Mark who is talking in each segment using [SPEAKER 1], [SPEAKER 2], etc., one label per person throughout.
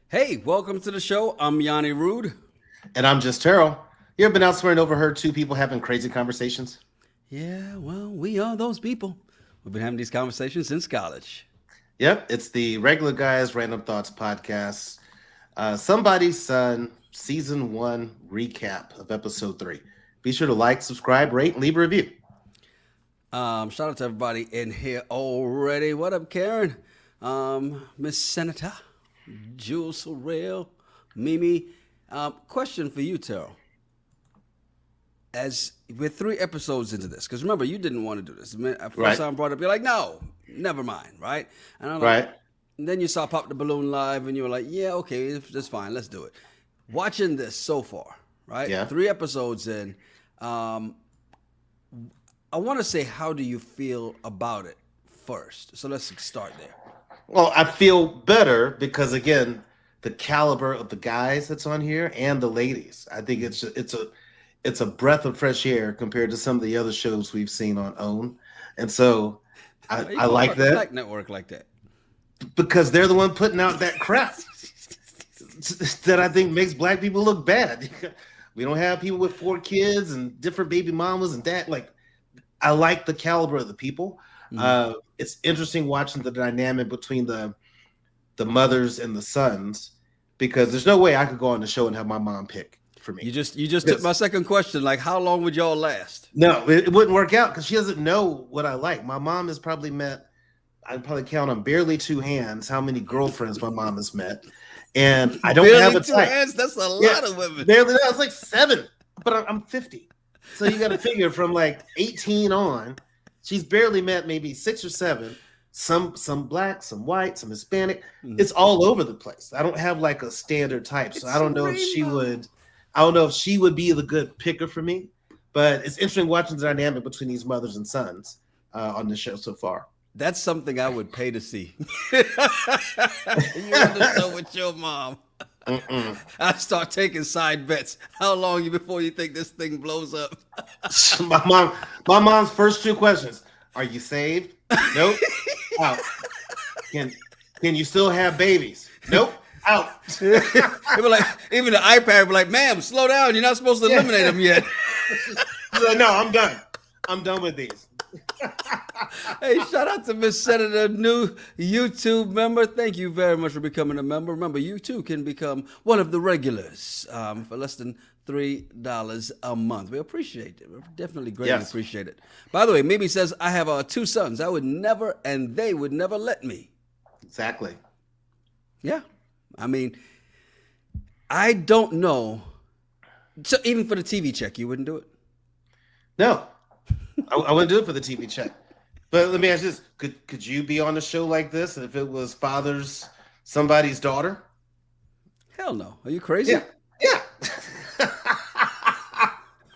[SPEAKER 1] Hey, welcome to the show. I'm Yanni Rude.
[SPEAKER 2] And I'm just Terrell. You ever been elsewhere and overheard two people having crazy conversations?
[SPEAKER 1] Yeah, well, we are those people. We've been having these conversations since college.
[SPEAKER 2] Yep, it's the Regular Guys Random Thoughts podcast. Somebody's Son, Season 1 recap of Episode 3. Be sure to like, subscribe, rate, and leave a review.
[SPEAKER 1] Shout out to everybody in here already. What up, Karen? Miss Senator, Jules Sorrell, Mimi. Question for you, Terrell. As we're 3 episodes into this, because remember, you didn't want to do this. First time I brought it up, you're like, no, never mind, right? And I'm like,
[SPEAKER 2] Right.
[SPEAKER 1] and then you saw Pop the Balloon live, and you were like, yeah, okay, that's fine, let's do it. Watching this so far, right?
[SPEAKER 2] Yeah.
[SPEAKER 1] 3 episodes in, I want to say, how do you feel about it first? So let's start there.
[SPEAKER 2] Well, I feel better because, again, the caliber of the guys that's on here and the ladies. I think it's a breath of fresh air compared to some of the other shows we've seen on OWN. And so I like that.
[SPEAKER 1] Black Network like that.
[SPEAKER 2] Because they're the one putting out that crap that I think makes black people look bad. We don't have people with 4 kids and different baby mamas and dad. Like, I like the caliber of the people. Mm-hmm. It's interesting watching the dynamic between the mothers and the sons, because there's no way I could go on the show and have my mom pick for me.
[SPEAKER 1] You just took my second question. Like, how long would y'all last?
[SPEAKER 2] No, it wouldn't work out because she doesn't know what I like. My mom has probably met, I'd probably count on barely 2 hands how many girlfriends my mom has met. And I don't
[SPEAKER 1] barely
[SPEAKER 2] have a
[SPEAKER 1] 2
[SPEAKER 2] type.
[SPEAKER 1] hands? That's a lot of women.
[SPEAKER 2] Barely, that's like 7, but I'm 50. So you got to figure from like 18 on, she's barely met maybe 6 or 7. Some black, some white, some Hispanic. Mm-hmm. It's all over the place. I don't have like a standard type, so I don't know if she would. I don't know if she would be the good picker for me. But it's interesting watching the dynamic between these mothers and sons on the show so far.
[SPEAKER 1] That's something I would pay to see. You on the show with your mom. I start taking side bets. How long before you think this thing blows up?
[SPEAKER 2] my mom's first 2 questions: are you saved? Nope. Out. Can you still have babies? Nope. Out.
[SPEAKER 1] It was like, even the iPad was like, ma'am, slow down. You're not supposed to eliminate them yet.
[SPEAKER 2] Like, no, I'm done. I'm done with these.
[SPEAKER 1] Hey, shout out to Miss Senator, new YouTube member. Thank you very much for becoming a member. Remember, you too can become one of the regulars for less than $3 a month. We appreciate it. We definitely greatly appreciate it. By the way, Mimi says, I have 2 sons. I would never, and they would never let me.
[SPEAKER 2] Exactly.
[SPEAKER 1] Yeah. I mean, I don't know. So even for the TV check, you wouldn't do it?
[SPEAKER 2] No. I wouldn't do it for the TV check. But let me ask you this. Could you be on a show like this if it was somebody's daughter?
[SPEAKER 1] Hell no. Are you crazy?
[SPEAKER 2] Yeah.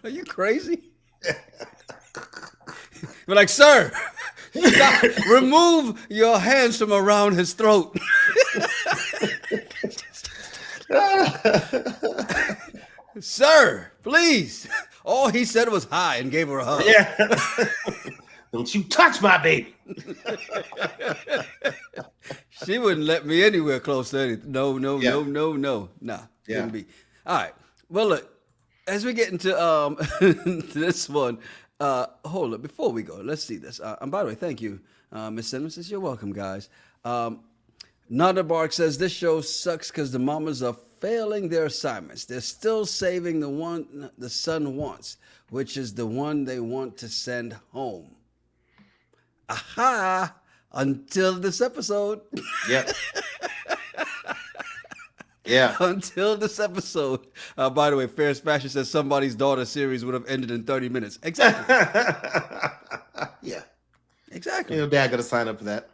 [SPEAKER 1] Are you crazy? We're like, sir, stop. Remove your hands from around his throat. Sir, please. All he said was hi and gave her a hug.
[SPEAKER 2] Yeah. Don't you touch my baby.
[SPEAKER 1] She wouldn't let me anywhere close to anything. No. Nah,
[SPEAKER 2] yeah.
[SPEAKER 1] Be. All right. Well, look, as we get into to this one, hold up. Before we go, let's see this. And by the way, thank you, Miss Simmons. You're welcome, guys. Nada Bark says, this show sucks because the mamas are failing their assignments. They're still saving the one the son wants, which is the one they want to send home. Aha! Until this episode.
[SPEAKER 2] Yep. Yeah.
[SPEAKER 1] Until this episode. By the way, Fierce Fashion says somebody's daughter series would have ended in 30 minutes. Exactly.
[SPEAKER 2] Yeah.
[SPEAKER 1] Exactly.
[SPEAKER 2] Your dad got to sign up for that.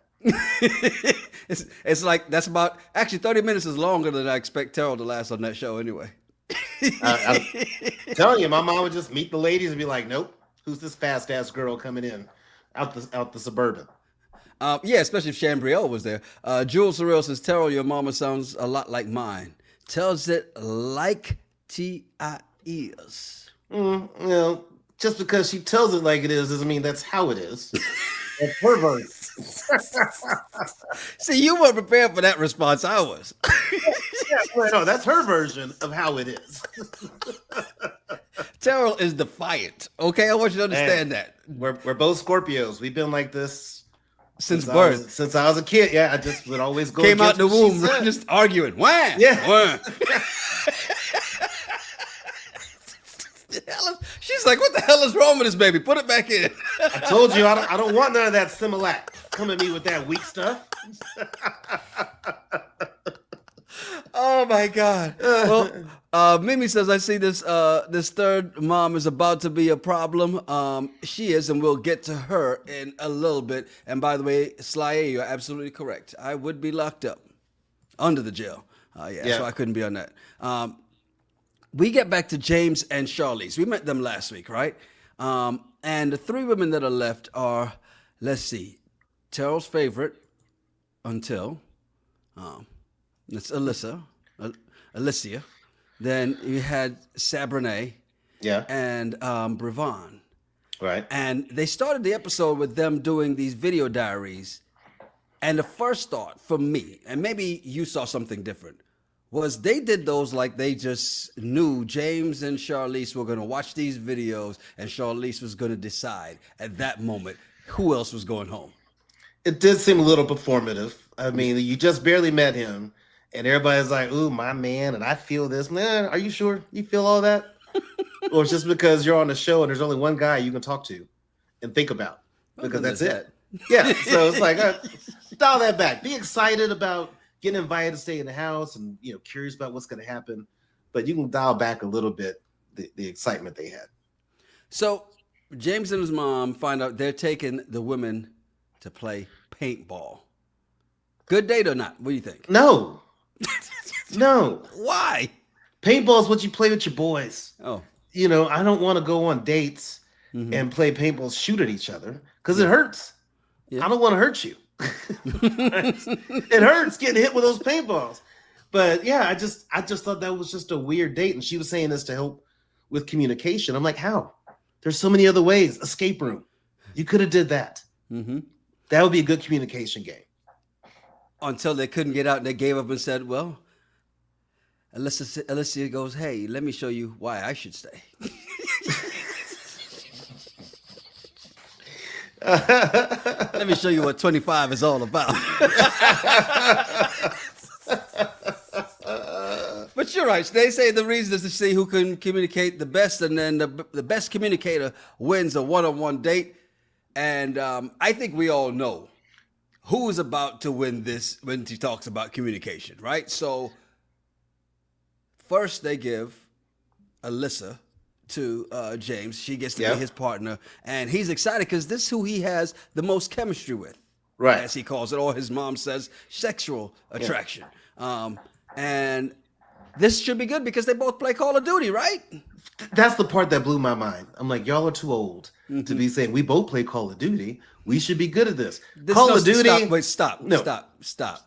[SPEAKER 1] It's like, that's about, actually 30 minutes is longer than I expect Terrell to last on that show anyway.
[SPEAKER 2] I'm telling you, my mom would just meet the ladies and be like, nope, who's this fast ass girl coming in out the Suburban?
[SPEAKER 1] Yeah, especially if Chambriel was there. Jules Sorrell says, Terrell, your mama sounds a lot like mine. Tells it like T.I. is.
[SPEAKER 2] Just because she tells it like it is doesn't mean that's how it is. That's her version.
[SPEAKER 1] See, you weren't prepared for that response. I was.
[SPEAKER 2] No, that's her version of how it is.
[SPEAKER 1] Terrell is defiant. Okay, I want you to understand that.
[SPEAKER 2] We're both Scorpios. We've been like this
[SPEAKER 1] Since birth.
[SPEAKER 2] Since I was a kid. Yeah, I just would always go.
[SPEAKER 1] Came out the womb just arguing. Wham!
[SPEAKER 2] Yeah.
[SPEAKER 1] Wham. She's like, what the hell is wrong with this baby? Put it back in.
[SPEAKER 2] I told you I don't want none of that Similac. Come at me with that weak stuff.
[SPEAKER 1] Oh my God. Well, Mimi says, I see this this third mom is about to be a problem. She is, and we'll get to her in a little bit. And by the way, Sly A, you're absolutely correct. I would be locked up under the jail. So I couldn't be on that. We get back to James and Charlease. We met them last week, right? And the three women that are left are, let's see, Terrell's favorite until it's Alicia. Then you had Sabrina, and Brevon.
[SPEAKER 2] Right.
[SPEAKER 1] And they started the episode with them doing these video diaries. And the first thought for me, and maybe you saw something different, was they did those like they just knew James and Charlease were going to watch these videos, and Charlease was going to decide at that moment who else was going home.
[SPEAKER 2] It did seem a little performative. I mean, you just barely met him, and everybody's like, ooh, my man, and I feel this. Man, are you sure you feel all that? Or it's just because you're on the show and there's only one guy you can talk to and think about, because that's it. Yeah, so it's like, dial that back. Be excited about getting invited to stay in the house and, curious about what's going to happen. But you can dial back a little bit the excitement they had.
[SPEAKER 1] So James and his mom find out they're taking the women to play paintball. Good date or not? What do you think?
[SPEAKER 2] No. No.
[SPEAKER 1] Why?
[SPEAKER 2] Paintball is what you play with your boys.
[SPEAKER 1] Oh.
[SPEAKER 2] I don't want to go on dates and play paintball, shoot at each other, because it hurts. Yeah. I don't want to hurt you. It hurts getting hit with those paintballs. But yeah, I just thought that was just a weird date. And she was saying this to help with communication. I'm like, how? There's so many other ways. Escape room. You could have did that. Mm-hmm. That would be a good communication game.
[SPEAKER 1] Until they couldn't get out and they gave up and said, well, Alicia goes, hey, let me show you why I should stay. Let me show you what 25 is all about. But you're right. They say the reason is to see who can communicate the best, and then the best communicator wins a one-on-one date. And I think we all know who is about to win this when he talks about communication, right? So first they give Alyssa to James. She gets to be his partner, and he's excited because this is who he has the most chemistry with,
[SPEAKER 2] right?
[SPEAKER 1] As he calls it, or his mom says, sexual attraction. And this should be good because they both play Call of Duty, right?
[SPEAKER 2] That's the part that blew my mind. I'm like, y'all are too old to be saying we both play Call of Duty. We should be good at this. Call of Duty.
[SPEAKER 1] Stop.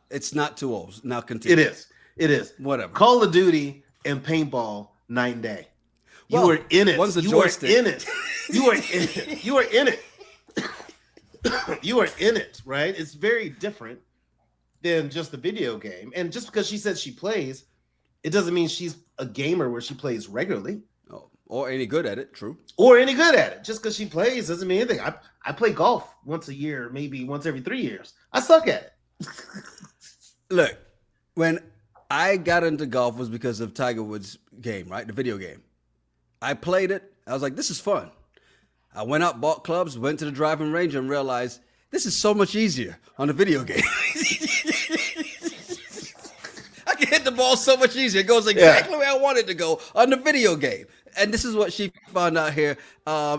[SPEAKER 1] It's not too old. Now continue.
[SPEAKER 2] It is.
[SPEAKER 1] Whatever.
[SPEAKER 2] Call of Duty and paintball, night and day. You were in it.
[SPEAKER 1] One's a
[SPEAKER 2] you
[SPEAKER 1] joystick.
[SPEAKER 2] were in it. You were in it. You were in it. You were in it, right? It's very different than just the video game. And just because she said she plays, it doesn't mean she's a gamer where she plays regularly.
[SPEAKER 1] Oh, or any good at it, true.
[SPEAKER 2] Or any good at it. Just because she plays doesn't mean anything. I play golf once a year, maybe once every 3 years. I suck at it.
[SPEAKER 1] Look, when I got into golf was because of Tiger Woods' game, right? The video game. I played it. I was like, this is fun. I went out, bought clubs, went to the driving range, and realized this is so much easier on the video game. I can hit the ball so much easier. It goes exactly where I want it to go on the video game. And this is what she found out here.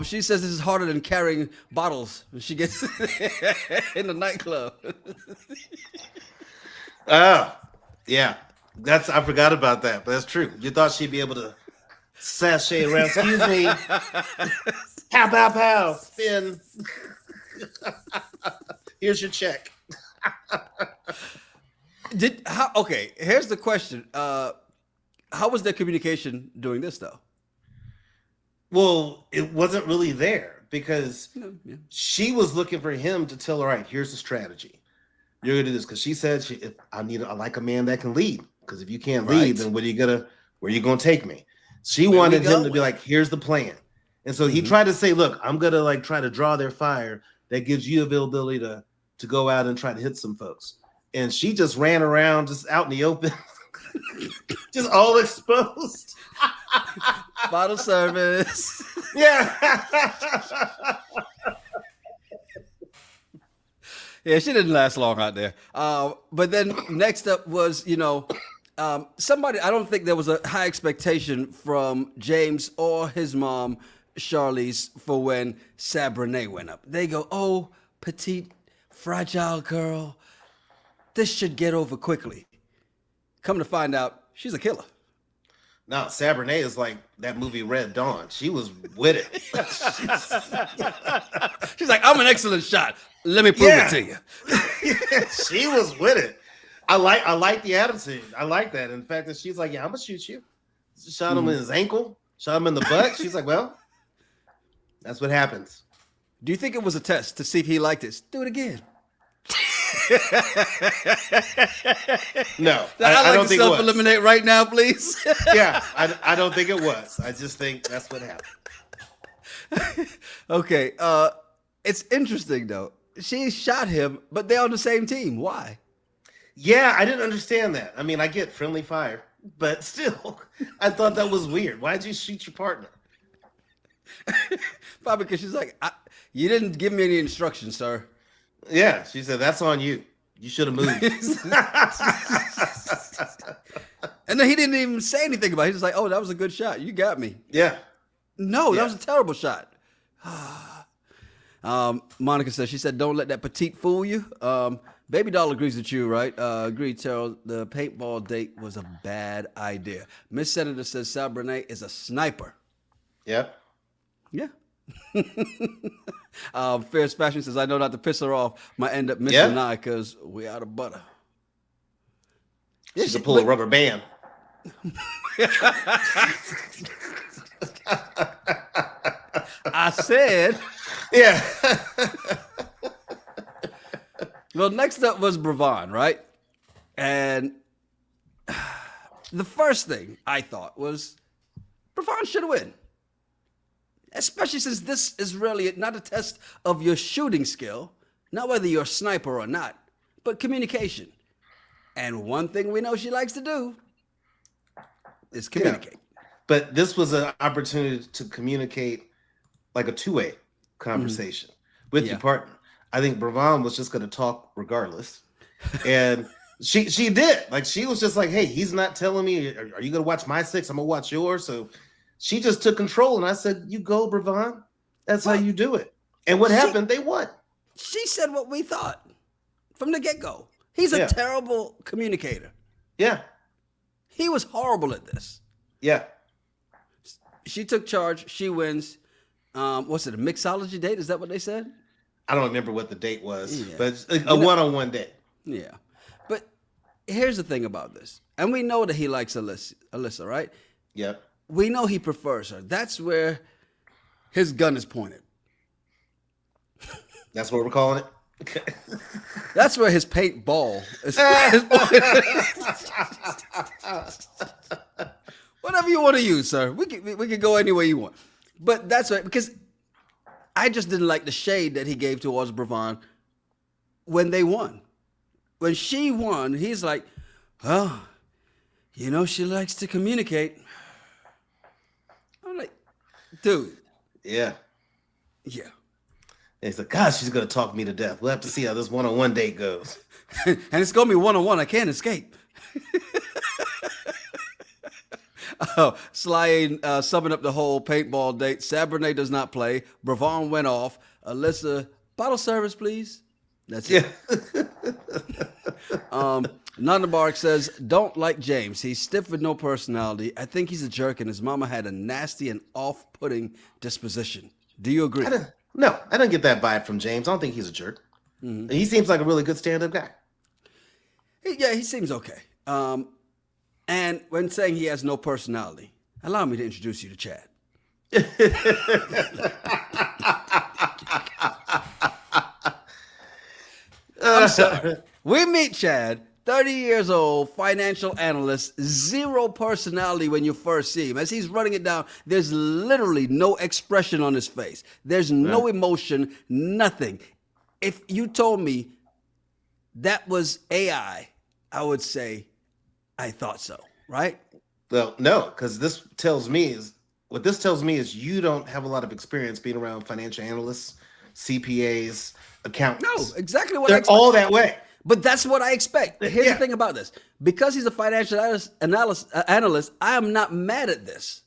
[SPEAKER 1] She says this is harder than carrying bottles when she gets in the nightclub.
[SPEAKER 2] Oh, yeah. I forgot about that, but that's true. You thought she'd be able to sashay around. Excuse me. Pow, pow, pow. Spin. Here's your check.
[SPEAKER 1] Okay, here's the question. How was their communication doing this, though?
[SPEAKER 2] Well, it wasn't really there because
[SPEAKER 1] Yeah.
[SPEAKER 2] she was looking for him to tell her, all right, here's the strategy. You're gonna do this because she said I like a man that can lead. Because if you can't lead, then where are you gonna take me? She wanted him to be like, here's the plan. And so he tried to say, look, I'm gonna like try to draw their fire that gives you availability to go out and try to hit some folks. And she just ran around just out in the open, just all exposed.
[SPEAKER 1] Bottle service.
[SPEAKER 2] Yeah.
[SPEAKER 1] Yeah, she didn't last long out there. But then next up was, somebody, I don't think there was a high expectation from James or his mom, Charlease, for when Sabrina went up. They go, oh, petite, fragile girl, this should get over quickly. Come to find out, she's a killer.
[SPEAKER 2] No, Sabrina is like that movie Red Dawn. She was with it.
[SPEAKER 1] She's like, I'm an excellent shot. Let me prove it to you.
[SPEAKER 2] She was with it. I like the attitude. I like that. In fact, that she's like, yeah, I'm gonna shoot you. Shot him in his ankle, shot him in the butt. She's like, well, that's what happens.
[SPEAKER 1] Do you think it was a test to see if he liked it? Do it again.
[SPEAKER 2] No,
[SPEAKER 1] I
[SPEAKER 2] don't
[SPEAKER 1] to
[SPEAKER 2] think it was.
[SPEAKER 1] Self-eliminate right now, please.
[SPEAKER 2] Yeah, I don't think it was. I just think that's what happened.
[SPEAKER 1] Okay, it's interesting though. She shot him, but they're on the same team. Why?
[SPEAKER 2] Yeah, I didn't understand that. I mean, I get friendly fire, but still, I thought that was weird. Why'd you shoot your partner?
[SPEAKER 1] Probably because she's like, you didn't give me any instructions, sir.
[SPEAKER 2] Yeah, she said, that's on you. You should have moved.
[SPEAKER 1] And then he didn't even say anything about it. He was like, oh, that was a good shot. You got me.
[SPEAKER 2] Yeah.
[SPEAKER 1] No, that was a terrible shot. Monica says, she said, don't let that petite fool you. Baby Doll agrees with you, right? Agreed, Terrell. The paintball date was a bad idea. Miss Senator says Sabrina is a sniper.
[SPEAKER 2] Yep.
[SPEAKER 1] Yeah. Fierce Fashion says, I know not to piss her off. Might end up missing an eye because we out of butter.
[SPEAKER 2] Yeah, she should pull a rubber band.
[SPEAKER 1] I said.
[SPEAKER 2] Yeah.
[SPEAKER 1] Well, next up was Bravon, right? And the first thing I thought was Bravon should win. Especially since this is really not a test of your shooting skill, not whether you're a sniper or not, but communication. And one thing we know she likes to do is communicate.
[SPEAKER 2] Yeah. But this was an opportunity to communicate like a two-way conversation with your partner. I think Bravon was just going to talk regardless. And she did. Like, she was just like, hey, he's not telling me, are you going to watch my six? I'm going to watch yours. So she just took control. And I said, you go, Bravon. That's how you do it. And what happened? They won.
[SPEAKER 1] She said what we thought from the get-go. He's a terrible communicator.
[SPEAKER 2] Yeah.
[SPEAKER 1] He was horrible at this.
[SPEAKER 2] Yeah.
[SPEAKER 1] She took charge. She wins. What's it, a mixology date? Is that what they said?
[SPEAKER 2] I don't remember what the date was, but a one-on-one date.
[SPEAKER 1] Yeah. But here's the thing about this. And we know that he likes Alyssa, right?
[SPEAKER 2] Yeah.
[SPEAKER 1] We know he prefers her. That's where his gun is pointed.
[SPEAKER 2] That's what we're calling it?
[SPEAKER 1] That's where his paintball is pointed. Whatever you want to use, sir. We can go any way you want. But that's right, because I just didn't like the shade that he gave towards Bravon when they won. When she won, he's like, oh, you know, she likes to communicate. I'm like, dude.
[SPEAKER 2] Yeah.
[SPEAKER 1] Yeah.
[SPEAKER 2] And he's like, gosh, she's going to talk me to death. We'll have to see how this one-on-one date goes.
[SPEAKER 1] And it's going to be one-on-one. I can't escape. Oh, Sly ain't summing up the whole paintball date. Sabrina does not play. Bravon went off. Alyssa, bottle service, please. That's it. Nandabark says, don't like James. He's stiff with no personality. I think he's a jerk, and his mama had a nasty and off-putting disposition. Do you agree?
[SPEAKER 2] No, I don't get that vibe from James. I don't think he's a jerk. Mm-hmm. He seems like a really good stand-up guy.
[SPEAKER 1] Yeah, he seems okay. And when saying he has no personality, allow me to introduce you to Chadd. I'm sorry. We meet Chadd, 30 years old, financial analyst, zero personality when you first see him. As he's running it down, there's literally no expression on his face. There's no emotion, nothing. If you told me that was AI, I would say, I thought so, right?
[SPEAKER 2] Well, no, because this tells me is you don't have a lot of experience being around financial analysts, CPAs, accountants.
[SPEAKER 1] No, exactly what
[SPEAKER 2] they're all that way.
[SPEAKER 1] But that's what I expect. Here's the thing about this. Because he's a financial analyst, I am not mad at this.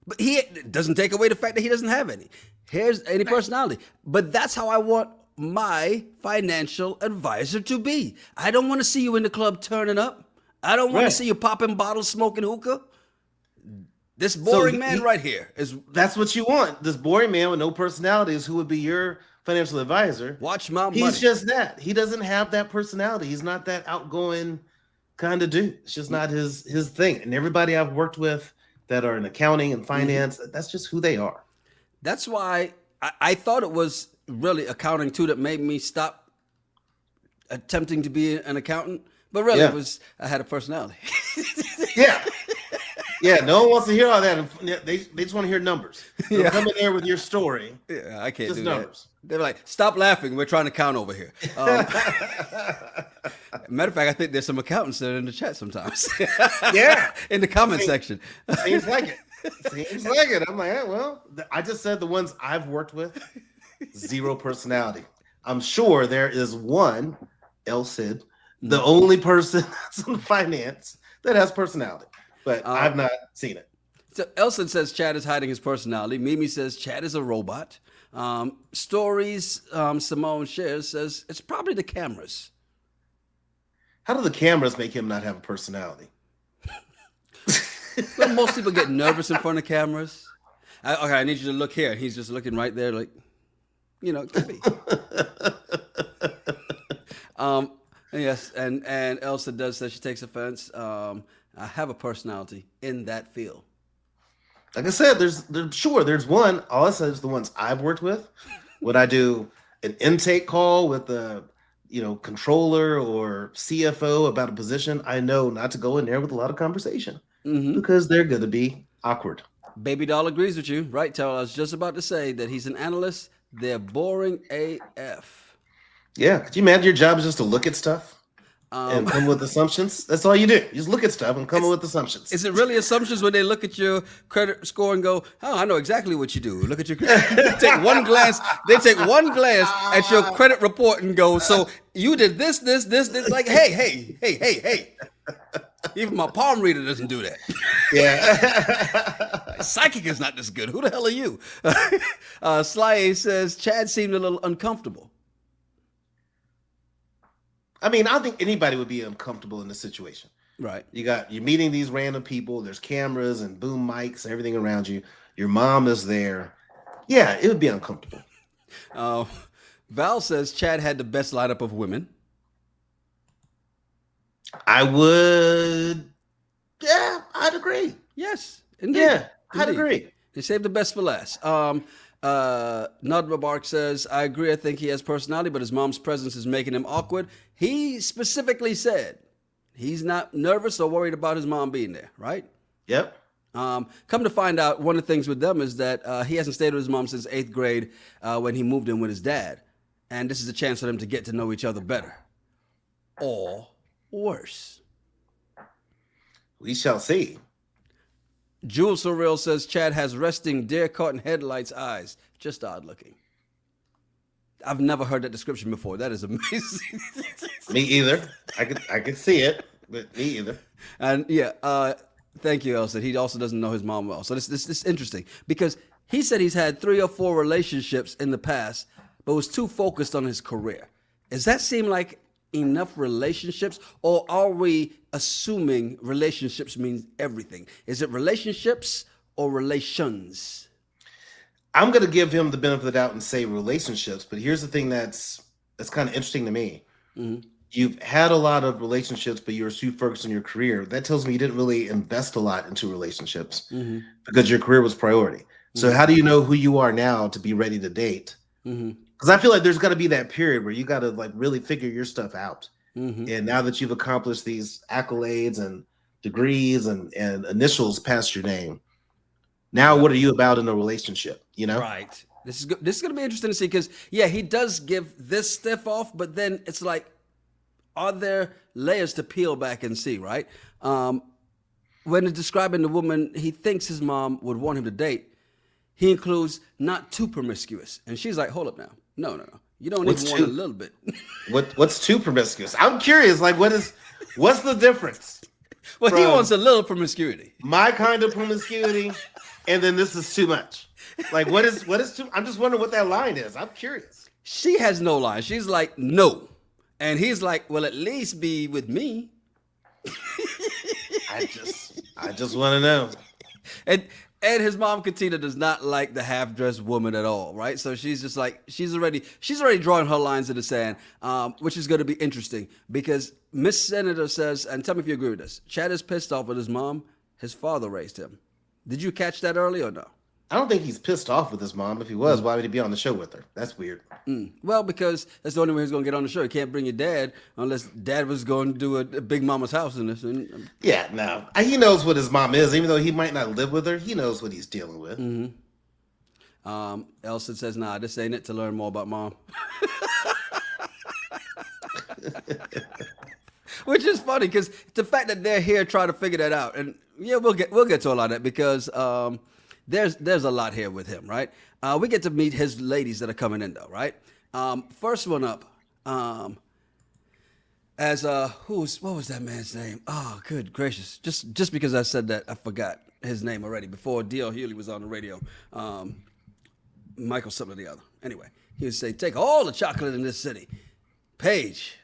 [SPEAKER 1] But he doesn't take away the fact that he doesn't have any. Here's any personality. But that's how I want my financial advisor to be. I don't want to see you in the club turning up. I don't want to see you popping bottles, smoking hookah. This boring man right here is...
[SPEAKER 2] That's what you want. This boring man with no personality is who would be your financial advisor.
[SPEAKER 1] Watch my money.
[SPEAKER 2] He's just that. He doesn't have that personality. He's not that outgoing kind of dude. It's just not his thing. And everybody I've worked with that are in accounting and finance, that's just who they are.
[SPEAKER 1] That's why I thought it was really accounting too that made me stop attempting to be an accountant. But really, it was I had a personality.
[SPEAKER 2] Yeah, no one wants to hear all that. They just want to hear numbers. They'll come in there with your story.
[SPEAKER 1] Yeah, I can't
[SPEAKER 2] just
[SPEAKER 1] do
[SPEAKER 2] numbers.
[SPEAKER 1] That. They're like, stop laughing. We're trying to count over here. Matter of fact, I think there's some accountants that are in the chat sometimes. In the comment section.
[SPEAKER 2] Seems like it. Seems like it. I'm like, well, I just said the ones I've worked with, zero personality. I'm sure there is one, El Cid, the only person that's in finance that has personality. But I've not seen it.
[SPEAKER 1] So Elson says Chadd is hiding his personality. Mimi says Chadd is a robot. Stories Simone shares says it's probably the cameras.
[SPEAKER 2] How do the cameras make him not have a personality?
[SPEAKER 1] Well, most people get nervous in front of cameras. Okay, I need you to look here. He's just looking right there like, it could be. Yes, and Elsa does say she takes offense. I have a personality in that field.
[SPEAKER 2] Like I said, there's one. All I said is the ones I've worked with. Would I do an intake call with the controller or CFO about a position? I know not to go in there with a lot of conversation because they're going to be awkward.
[SPEAKER 1] Baby Doll agrees with you, right, Terrell? I was just about to say that he's an analyst. They're boring AF.
[SPEAKER 2] Yeah, could you imagine your job is just to look at stuff? And come with assumptions. That's all you do. You just look at stuff and come up with assumptions.
[SPEAKER 1] Is it really assumptions when they look at your credit score and go, "Oh, I know exactly what you do." Look at your they take one glance at your credit report and go, "So you did this." Like, hey. Even my palm reader doesn't do that.
[SPEAKER 2] Yeah.
[SPEAKER 1] Psychic is not this good. Who the hell are you? Sly says Chadd seemed a little uncomfortable.
[SPEAKER 2] I mean, I think anybody would be uncomfortable in this situation.
[SPEAKER 1] Right.
[SPEAKER 2] You're meeting these random people. There's cameras and boom mics, everything around you. Your mom is there. Yeah, it would be uncomfortable.
[SPEAKER 1] Val says Chadd had the best lineup of women.
[SPEAKER 2] I would. Yeah, I'd agree.
[SPEAKER 1] Yes, indeed.
[SPEAKER 2] Yeah, I'd agree.
[SPEAKER 1] They saved the best for last. Nadra Bark says, I agree. I think he has personality, but his mom's presence is making him awkward. He specifically said he's not nervous or worried about his mom being there, right?
[SPEAKER 2] Yep.
[SPEAKER 1] Come to find out, one of the things with them is that he hasn't stayed with his mom since 8th grade when he moved in with his dad. And this is a chance for them to get to know each other better. Or worse.
[SPEAKER 2] We shall see.
[SPEAKER 1] Jules Surreal says Chadd has resting deer caught in headlights eyes. Just odd looking. I've never heard that description before. That is amazing.
[SPEAKER 2] Me either. I could see it, but me either.
[SPEAKER 1] And thank you, Elsa. He also doesn't know his mom well. So this is interesting because he said he's had 3 or 4 relationships in the past, but was too focused on his career. Does that seem like enough relationships, or are we assuming relationships means everything? Is it relationships or relations?
[SPEAKER 2] I'm going to give him the benefit of the doubt and say relationships, but here's the thing that's kind of interesting to me. Mm-hmm. You've had a lot of relationships, but you were too focused on your career. That tells me you didn't really invest a lot into relationships because your career was priority. So how do you know who you are now to be ready to date? Because Because I feel like there's got to be that period where you got to like really figure your stuff out.
[SPEAKER 1] Mm-hmm.
[SPEAKER 2] And now that you've accomplished these accolades and degrees and initials past your name, now what are you about in a relationship? You know,
[SPEAKER 1] Right. This is good. This is going to be interesting to see because yeah, he does give this stuff off, but then it's like, are there layers to peel back and see? Right. When he's describing the woman he thinks his mom would want him to date, he includes not too promiscuous, and she's like, "Hold up now, no. You don't even want a little bit."
[SPEAKER 2] What's too promiscuous? I'm curious. Like, what's the difference?
[SPEAKER 1] Well, he wants a little promiscuity.
[SPEAKER 2] My kind of promiscuity, and then this is too much. Like, what is too? I'm just wondering what that line is. I'm curious.
[SPEAKER 1] She has no line. She's like, "No," and he's like, "Well, at least be with me."
[SPEAKER 2] I just want to know.
[SPEAKER 1] And his mom Katina does not like the half-dressed woman at all, right? So she's just like she's already drawing her lines in the sand, which is going to be interesting because Miss Senator says, and tell me if you agree with this. Chadd is pissed off with his mom. His father raised him. Did you catch that early or no?
[SPEAKER 2] I don't think he's pissed off with his mom. If he was, why would he be on the show with her? That's weird.
[SPEAKER 1] Well, because that's the only way he's going to get on the show. You can't bring your dad unless dad was going to do a Big Mama's house in this.
[SPEAKER 2] Yeah, no. He knows what his mom is. Even though he might not live with her, he knows what he's dealing with.
[SPEAKER 1] Elsa says, nah, this ain't it to learn more about mom. Which is funny because the fact that they're here trying to figure that out. And yeah, we'll get to a lot of that because there's a lot here with him, right? We get to meet his ladies that are coming in though, right? First one up, what was that man's name? Oh, good gracious. Just because I said that, I forgot his name already before D.L. Hewley was on the radio. Michael something or the other. Anyway, he would say, take all the chocolate in this city. Paige.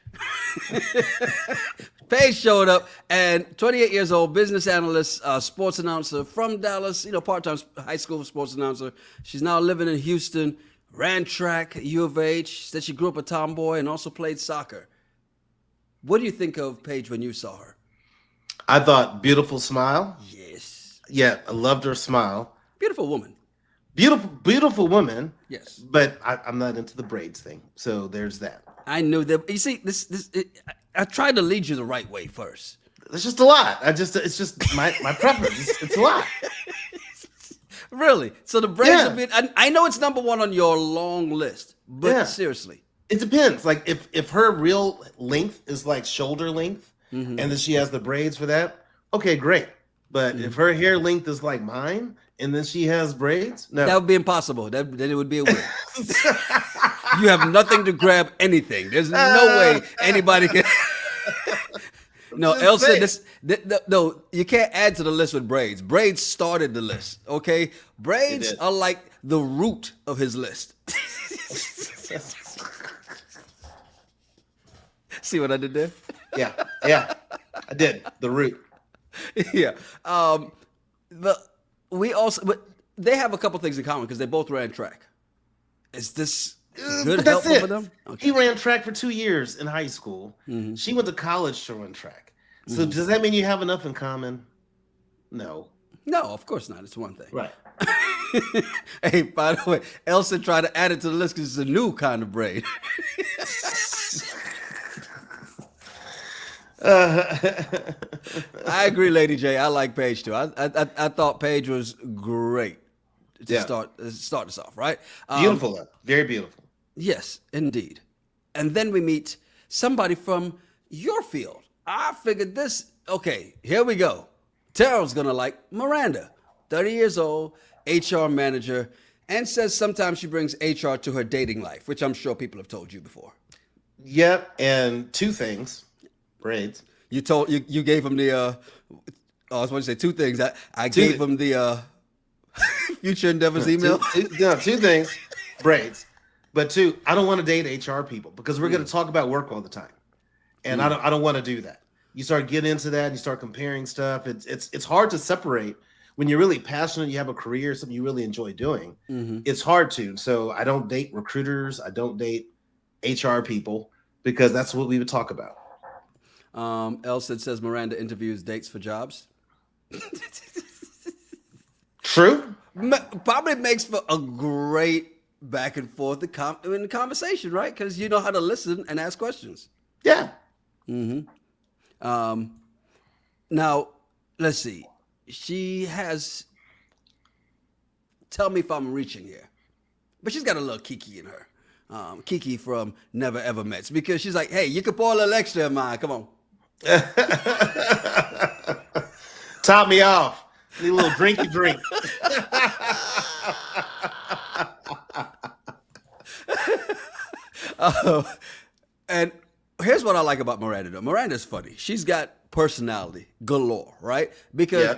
[SPEAKER 1] Paige showed up, and 28 years old, business analyst, sports announcer from Dallas, part-time high school sports announcer. She's now living in Houston, ran track at U of H, said she grew up a tomboy and also played soccer. What do you think of Paige when you saw her?
[SPEAKER 2] I thought beautiful smile.
[SPEAKER 1] Yes.
[SPEAKER 2] Yeah, I loved her smile.
[SPEAKER 1] Beautiful woman.
[SPEAKER 2] Beautiful woman.
[SPEAKER 1] Yes.
[SPEAKER 2] But I'm not into the braids thing, so there's that.
[SPEAKER 1] I knew that. You see, I tried to lead you the right way first.
[SPEAKER 2] It's just a lot. It's just my preference. It's a lot.
[SPEAKER 1] Really? So the braids have been. I know it's number one on your long list, but seriously,
[SPEAKER 2] it depends. Like if her real length is like shoulder length, and then she has the braids for that, okay, great. But if her hair length is like mine, and then she has braids, no,
[SPEAKER 1] that would be impossible. Then it would be a wig. You have nothing to grab anything. There's no way anybody can. No, Elsa, no, you can't add to the list with braids. Braids started the list, okay? Braids are like the root of his list. See what I did there?
[SPEAKER 2] Yeah, I did. The root.
[SPEAKER 1] Yeah. But they have a couple things in common because they both ran track. Is this good helpful for them? Okay.
[SPEAKER 2] He ran track for 2 years in high school. She went to college to run track. So does that mean you have enough in common? No.
[SPEAKER 1] No, of course not. It's one thing.
[SPEAKER 2] Right.
[SPEAKER 1] Hey, by the way, Elsa tried to add it to the list because it's a new kind of braid. I agree, Lady J. I like Paige too. I thought Paige was great to start this off, right?
[SPEAKER 2] Beautiful, very beautiful.
[SPEAKER 1] Yes, indeed. And then we meet somebody from your field. I figured this. Okay, here we go. Terrell's gonna like Miranda, 30 years old, HR manager, and says sometimes she brings HR to her dating life, which I'm sure people have told you before.
[SPEAKER 2] Yep, and two things. Braids.
[SPEAKER 1] You gave him the I was going to say two things. I gave him the future endeavors email.
[SPEAKER 2] Two things, braids. But two, I don't want to date HR people because we're going to talk about work all the time. And I don't want to do that. You start getting into that and you start comparing stuff. It's hard to separate when you're really passionate, you have a career, something you really enjoy doing. It's hard to. So I don't date recruiters, I don't date HR people because that's what we would talk about.
[SPEAKER 1] Elsa says Miranda interviews dates for jobs.
[SPEAKER 2] True.
[SPEAKER 1] Probably makes for a great back and forth in the conversation, right? Because you know how to listen and ask questions.
[SPEAKER 2] Yeah.
[SPEAKER 1] Now, let's see. She has. Tell me if I'm reaching here, but she's got a little Kiki in her. Kiki from Never Ever Mets, because she's like, hey, you can pour a little extra in mine. Come on.
[SPEAKER 2] Top me off. Need a little drinky drink.
[SPEAKER 1] And here's what I like about Miranda, though. Miranda's funny. She's got personality galore, right? Because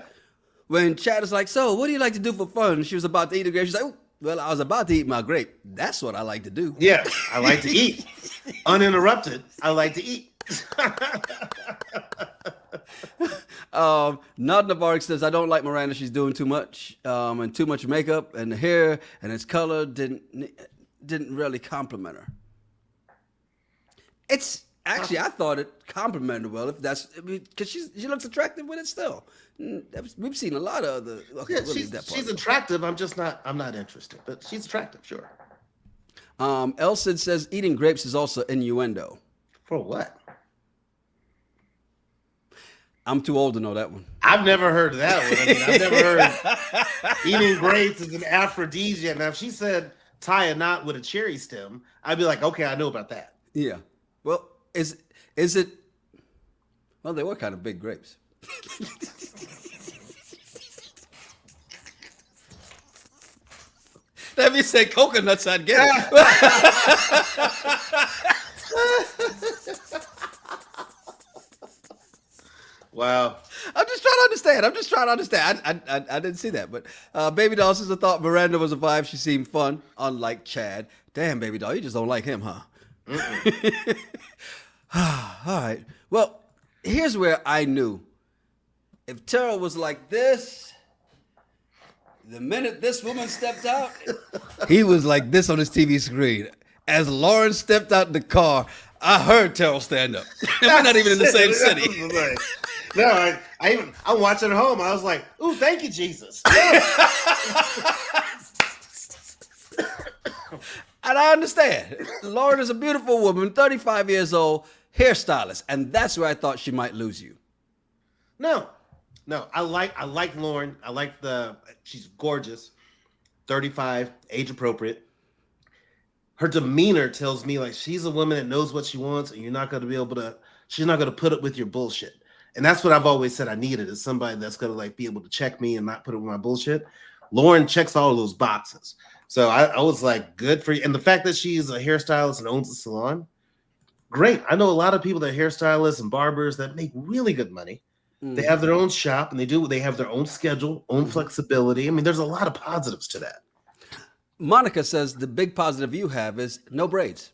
[SPEAKER 1] when Chadd is like, so what do you like to do for fun? She was about to eat a grape. She's like, oh, well, I was about to eat my grape. That's what I like to do.
[SPEAKER 2] Yeah, I like to eat. Uninterrupted, I like to eat.
[SPEAKER 1] Not Bark says, I don't like Miranda. She's doing too much and too much makeup, and the hair and its color didn't really compliment her. It's actually, I thought it complimented well, if that's because she looks attractive with it still. We've seen a lot of other. Okay,
[SPEAKER 2] Yeah, she's attractive. I'm not interested, but she's attractive, sure.
[SPEAKER 1] Elson says eating grapes is also innuendo.
[SPEAKER 2] For what?
[SPEAKER 1] I'm too old to know that one.
[SPEAKER 2] I've never heard that one. I mean, I've never heard eating grapes is an aphrodisiac. Now, if she said tie a knot with a cherry stem, I'd be like, okay, I know about that.
[SPEAKER 1] Yeah. Well, is it? Well, they were kind of big grapes. If you said coconuts, I'd get it.
[SPEAKER 2] Wow.
[SPEAKER 1] I'm just trying to understand. I didn't see that. But Baby Doll says, I thought Miranda was a vibe. She seemed fun, unlike Chadd. Damn, Baby Doll, you just don't like him, huh? All right. Well, here's where I knew. If Terrell was like this, the minute this woman stepped out, he was like this on his TV screen. As Lauren stepped out the car, I heard Terrell stand up. We're not even in the same city.
[SPEAKER 2] No, I'm watching at home. I was like, ooh, thank you, Jesus.
[SPEAKER 1] And I understand. Lauren is a beautiful woman, 35 years old, hairstylist. And that's where I thought she might lose you.
[SPEAKER 2] No, I like Lauren. She's gorgeous, 35, age appropriate. Her demeanor tells me like she's a woman that knows what she wants, and she's not going to put up with your bullshit. And that's what I've always said I needed, is somebody that's going to like be able to check me and not put up with my bullshit. Lauren checks all of those boxes. So I was like, good for you. And the fact that she's a hairstylist and owns a salon, great. I know a lot of people that are hairstylists and barbers that make really good money. They have their own shop, and they have their own schedule, own flexibility. I mean, there's a lot of positives to that.
[SPEAKER 1] Monica says the big positive you have is no braids.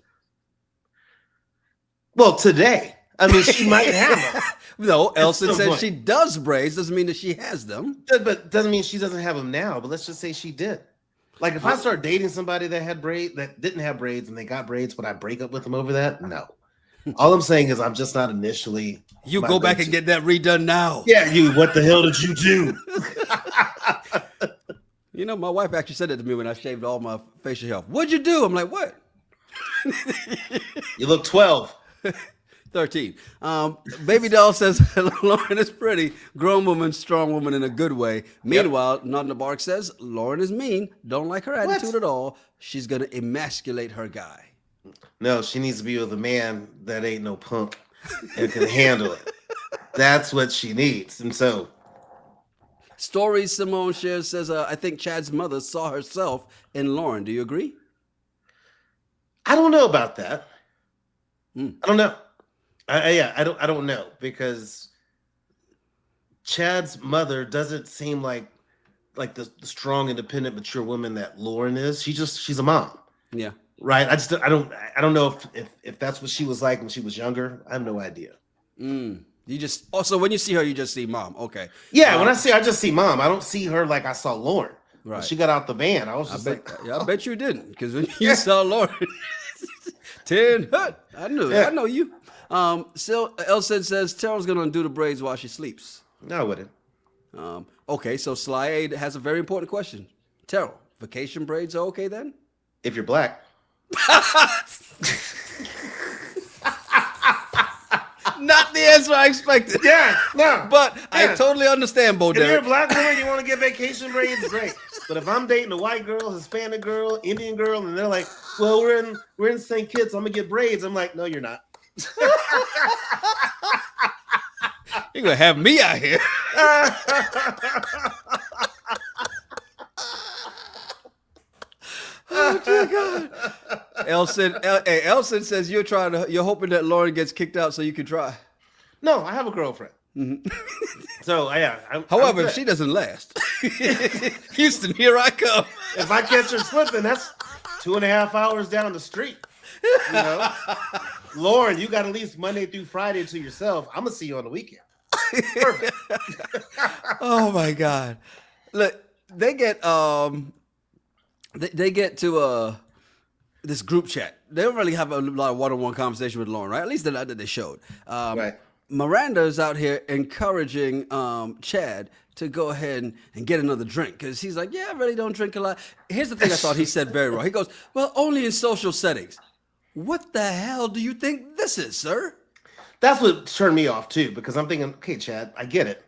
[SPEAKER 2] Well, today, I mean, she might have them.
[SPEAKER 1] No, Elson says she does braids. Doesn't mean that she has them.
[SPEAKER 2] But doesn't mean she doesn't have them now. But let's just say she did. Like, if I start dating somebody that didn't have braids and they got braids, would I break up with them over that? No. All I'm saying is I'm just not initially.
[SPEAKER 1] You go back and get that redone now.
[SPEAKER 2] Yeah, what the hell did you do?
[SPEAKER 1] You know, my wife actually said that to me when I shaved all my facial hair. What'd you do? I'm like, what?
[SPEAKER 2] You look 12.
[SPEAKER 1] 13. Baby Doll says Lauren is pretty. Grown woman, strong woman in a good way. Meanwhile, Not Bark says Lauren is mean. Don't like her attitude at all. She's going to emasculate her guy.
[SPEAKER 2] No, she needs to be with a man that ain't no punk and can handle it. That's what she needs. And so.
[SPEAKER 1] Stories Simone shares says, I think Chadd's mother saw herself in Lauren. Do you agree?
[SPEAKER 2] I don't know about that. I don't know. I don't know, because Chadd's mother doesn't seem like the strong, independent, mature woman that Lauren is. She's a mom. Yeah. Right. I don't know if that's what she was like when she was younger. I have no idea.
[SPEAKER 1] You just also when you see her, you just see mom. Okay.
[SPEAKER 2] Yeah. When I just see mom. I don't see her like I saw Lauren. Right. When she got out the van, I was just
[SPEAKER 1] I bet you didn't, because when you saw Lauren, 10 hut. I knew. Yeah. I know you. Still, Elson says Terrell's gonna undo the braids while she sleeps.
[SPEAKER 2] No, I wouldn't.
[SPEAKER 1] Okay, so Sly has a very important question. Terrell, vacation braids are okay then?
[SPEAKER 2] if you're black.
[SPEAKER 1] Not the answer I expected.
[SPEAKER 2] Yeah, no.
[SPEAKER 1] But I totally understand, Bo
[SPEAKER 2] If you're a
[SPEAKER 1] Derek.
[SPEAKER 2] black woman, you want to get vacation braids, great. But if I'm dating a white girl, Hispanic girl, Indian girl, and they're like, well, we're in St. Kitts, I'm gonna get braids. I'm like, no, you're not.
[SPEAKER 1] You're gonna have me out here. Oh dear God. Elson says you're hoping that Lauren gets kicked out so you can try.
[SPEAKER 2] No, I have a girlfriend. Mm-hmm. So yeah.
[SPEAKER 1] However, if she doesn't last, Houston, here I come.
[SPEAKER 2] If I catch her slipping, that's 2.5 hours down the street. You know, Lauren, you got at least Monday through Friday to yourself. I'm gonna see you on the weekend. Perfect.
[SPEAKER 1] Oh my God! Look, they get they get to this group chat. They don't really have a lot of one-on-one conversation with Lauren, right? At least that they showed.
[SPEAKER 2] Right.
[SPEAKER 1] Miranda's out here encouraging Chadd to go ahead and get another drink because he's like, yeah, I really don't drink a lot. Here's the thing I thought he said very wrong. He goes, well, only in social settings. What the hell do you think this is, sir?
[SPEAKER 2] That's what turned me off too, because I'm thinking, okay, Chadd, I get it.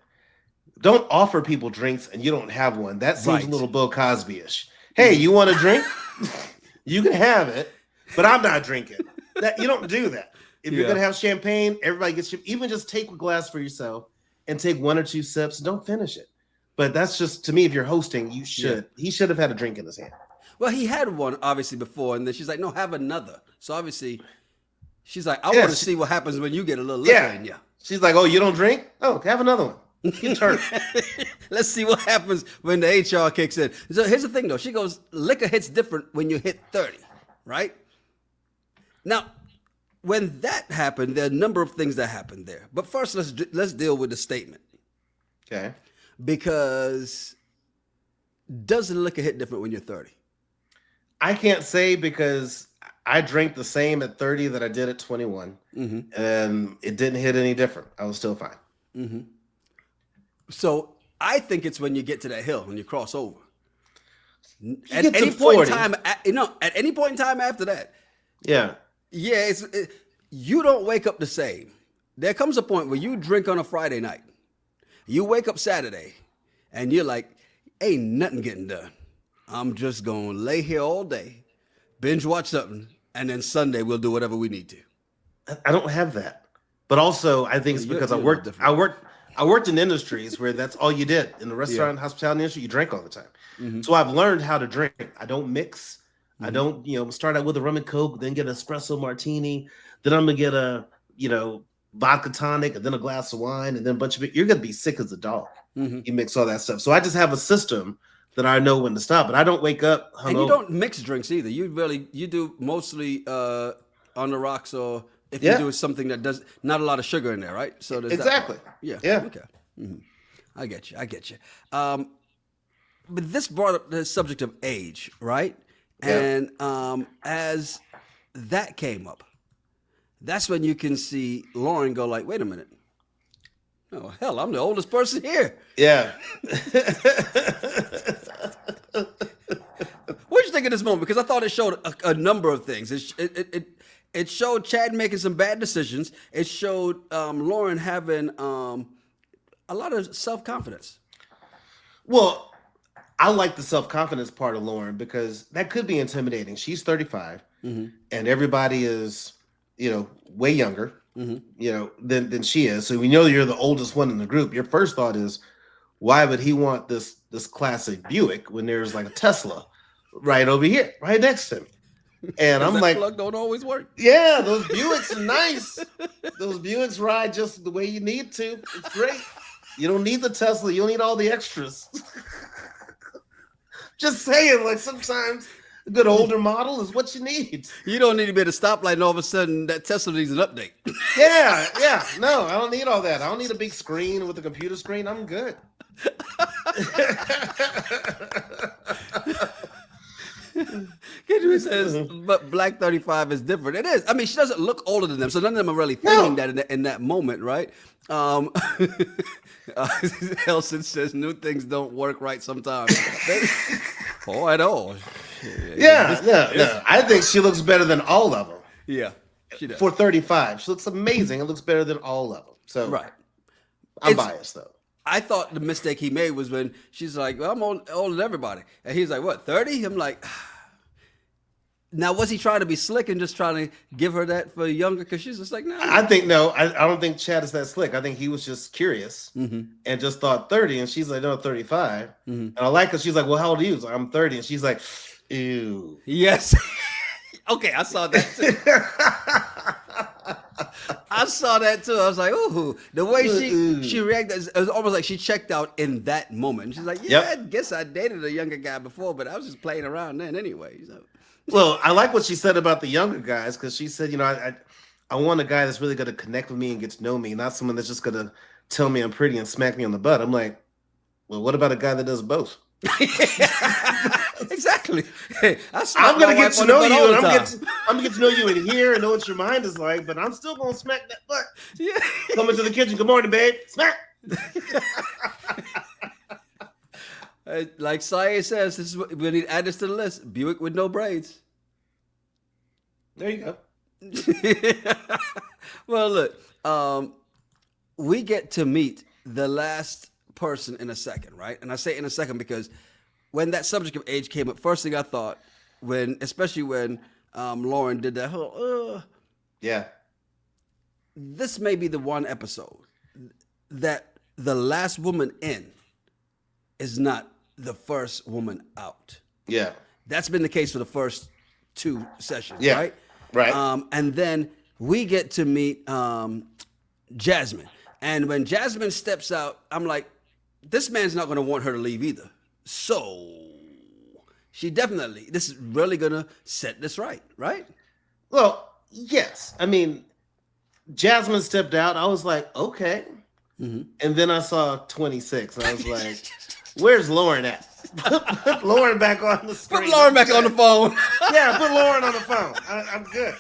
[SPEAKER 2] Don't offer people drinks and you don't have one. That seems a little Bill Cosby-ish. Hey, you want a drink? You can have it, but I'm not drinking. That you don't do that. If you're gonna have champagne, everybody gets even just take a glass for yourself and take 1 or 2 sips. Don't finish it. But that's just, to me, if you're hosting, you should. Yeah. He should have had a drink in his hand.
[SPEAKER 1] Well, he had one obviously before, and then she's like, "No, have another." So obviously, she's like, "I want to see what happens when you get a little liquor in you."
[SPEAKER 2] She's like, "Oh, you don't drink? Oh, have another one. You turn."
[SPEAKER 1] Let's see what happens when the HR kicks in. So here's the thing, though. She goes, "Liquor hits different when you hit 30, right?" Now, when that happened, there are a number of things that happened there. But first, let's deal with the statement.
[SPEAKER 2] Okay.
[SPEAKER 1] Because does the liquor hit different when you're 30?
[SPEAKER 2] I can't say because I drank the same at 30 that I did at 21, and it didn't hit any different. I was still fine.
[SPEAKER 1] Mm-hmm. So I think it's when you get to that hill, when you cross over. At any point in time, at any point in time after that.
[SPEAKER 2] Yeah.
[SPEAKER 1] Yeah, you don't wake up the same. There comes a point where you drink on a Friday night. You wake up Saturday, and you're like, ain't nothing getting done. I'm just going to lay here all day, binge watch something, and then Sunday we'll do whatever we need to.
[SPEAKER 2] I don't have that. But also, I think it's because I worked in industries where that's all you did. In the restaurant and hospitality industry, you drank all the time. Mm-hmm. So I've learned how to drink. I don't mix. Mm-hmm. I don't, start out with a rum and Coke, then get an espresso martini. Then I'm going to get a, vodka tonic, and then a glass of wine, and then a bunch of it. You're going to be sick as a dog. Mm-hmm. You mix all that stuff. So I just have a system that I know when to stop. But I don't wake up hungover.
[SPEAKER 1] And you don't mix drinks either. You do mostly on the rocks, or if you do something that does not a lot of sugar in there, right? So there's
[SPEAKER 2] exactly.
[SPEAKER 1] Yeah. Okay. Mm-hmm. I get you. But this brought up the subject of age, right? Yeah. And as that came up, that's when you can see Lauren go like, wait a minute. Oh, hell, I'm the oldest person here.
[SPEAKER 2] Yeah.
[SPEAKER 1] What did you think of this moment? Because I thought it showed a number of things. It showed Chadd making some bad decisions. It showed Lauren having a lot of self-confidence.
[SPEAKER 2] Well, I like the self-confidence part of Lauren because that could be intimidating. She's 35, and everybody is, way younger, than she is. So we know you're the oldest one in the group. Your first thought is, why would he want this classic Buick when there's like a Tesla right over here, right next to him? And I'm like,
[SPEAKER 1] plug don't always work.
[SPEAKER 2] Yeah, those Buicks are nice. Those Buicks ride just the way you need to. It's great. You don't need the Tesla. You don't need all the extras. Just saying, like sometimes a good older model is what you need.
[SPEAKER 1] You don't need to be at a stoplight and all of a sudden that Tesla needs an update.
[SPEAKER 2] Yeah. No, I don't need all that. I don't need a big screen with a computer screen. I'm good.
[SPEAKER 1] Kendra says, but Black 35 is different. It is. I mean, she doesn't look older than them, so none of them are really thinking that in that moment, right? Elson says new things don't work right sometimes. At all.
[SPEAKER 2] No. I think she looks better than all of them.
[SPEAKER 1] Yeah, she does.
[SPEAKER 2] For 35, she looks amazing. It looks better than all of them. So
[SPEAKER 1] right.
[SPEAKER 2] I'm biased though.
[SPEAKER 1] I thought the mistake he made was when she's like, well, I'm older than everybody. And he's like, what, 30? I'm like, now was he trying to be slick and just trying to give her that for younger? Because she's just like, no.
[SPEAKER 2] I think no. I don't think Chadd is that slick. I think he was just curious and just thought 30. And she's like, no, 35. And I like her. She's like, well, how old are you? Like, I'm 30. And she's like, ew.
[SPEAKER 1] Yes. Okay, I saw that too. I saw that too. I was like, ooh, the way she reacted, it was almost like she checked out in that moment. She's like, yeah, I guess I dated a younger guy before, but I was just playing around then anyway. So.
[SPEAKER 2] Well, I like what she said about the younger guys, because she said, I want a guy that's really going to connect with me and get to know me, not someone that's just going to tell me I'm pretty and smack me on the butt. I'm like, well, what about a guy that does both?
[SPEAKER 1] Exactly. Hey,
[SPEAKER 2] I'm gonna get to know you, and I'm gonna get to know you in here and know what your mind is like. But I'm still gonna smack that butt. Yeah. Come into the kitchen. Good morning, babe. Smack.
[SPEAKER 1] Like Saye says, this is what we need to add this to the list. Buick with no braids.
[SPEAKER 2] There you go.
[SPEAKER 1] Well, look, we get to meet the last person in a second, right? And I say in a second because when that subject of age came up, first thing I thought, especially when Lauren did that whole, this may be the one episode that the last woman in is not the first woman out. Yeah. That's been the case for the first 2 sessions, right?
[SPEAKER 2] Right.
[SPEAKER 1] And then we get to meet Jasmine. And when Jasmine steps out, I'm like, this man's not going to want her to leave either. So this is really going to set this right?
[SPEAKER 2] Well, yes. I mean, Jasmine stepped out. I was like, okay. And then I saw 26. And I was like, where's Lauren at? Put Lauren back on the screen.
[SPEAKER 1] Put Lauren back on the phone.
[SPEAKER 2] Yeah, put Lauren on the phone. I'm good.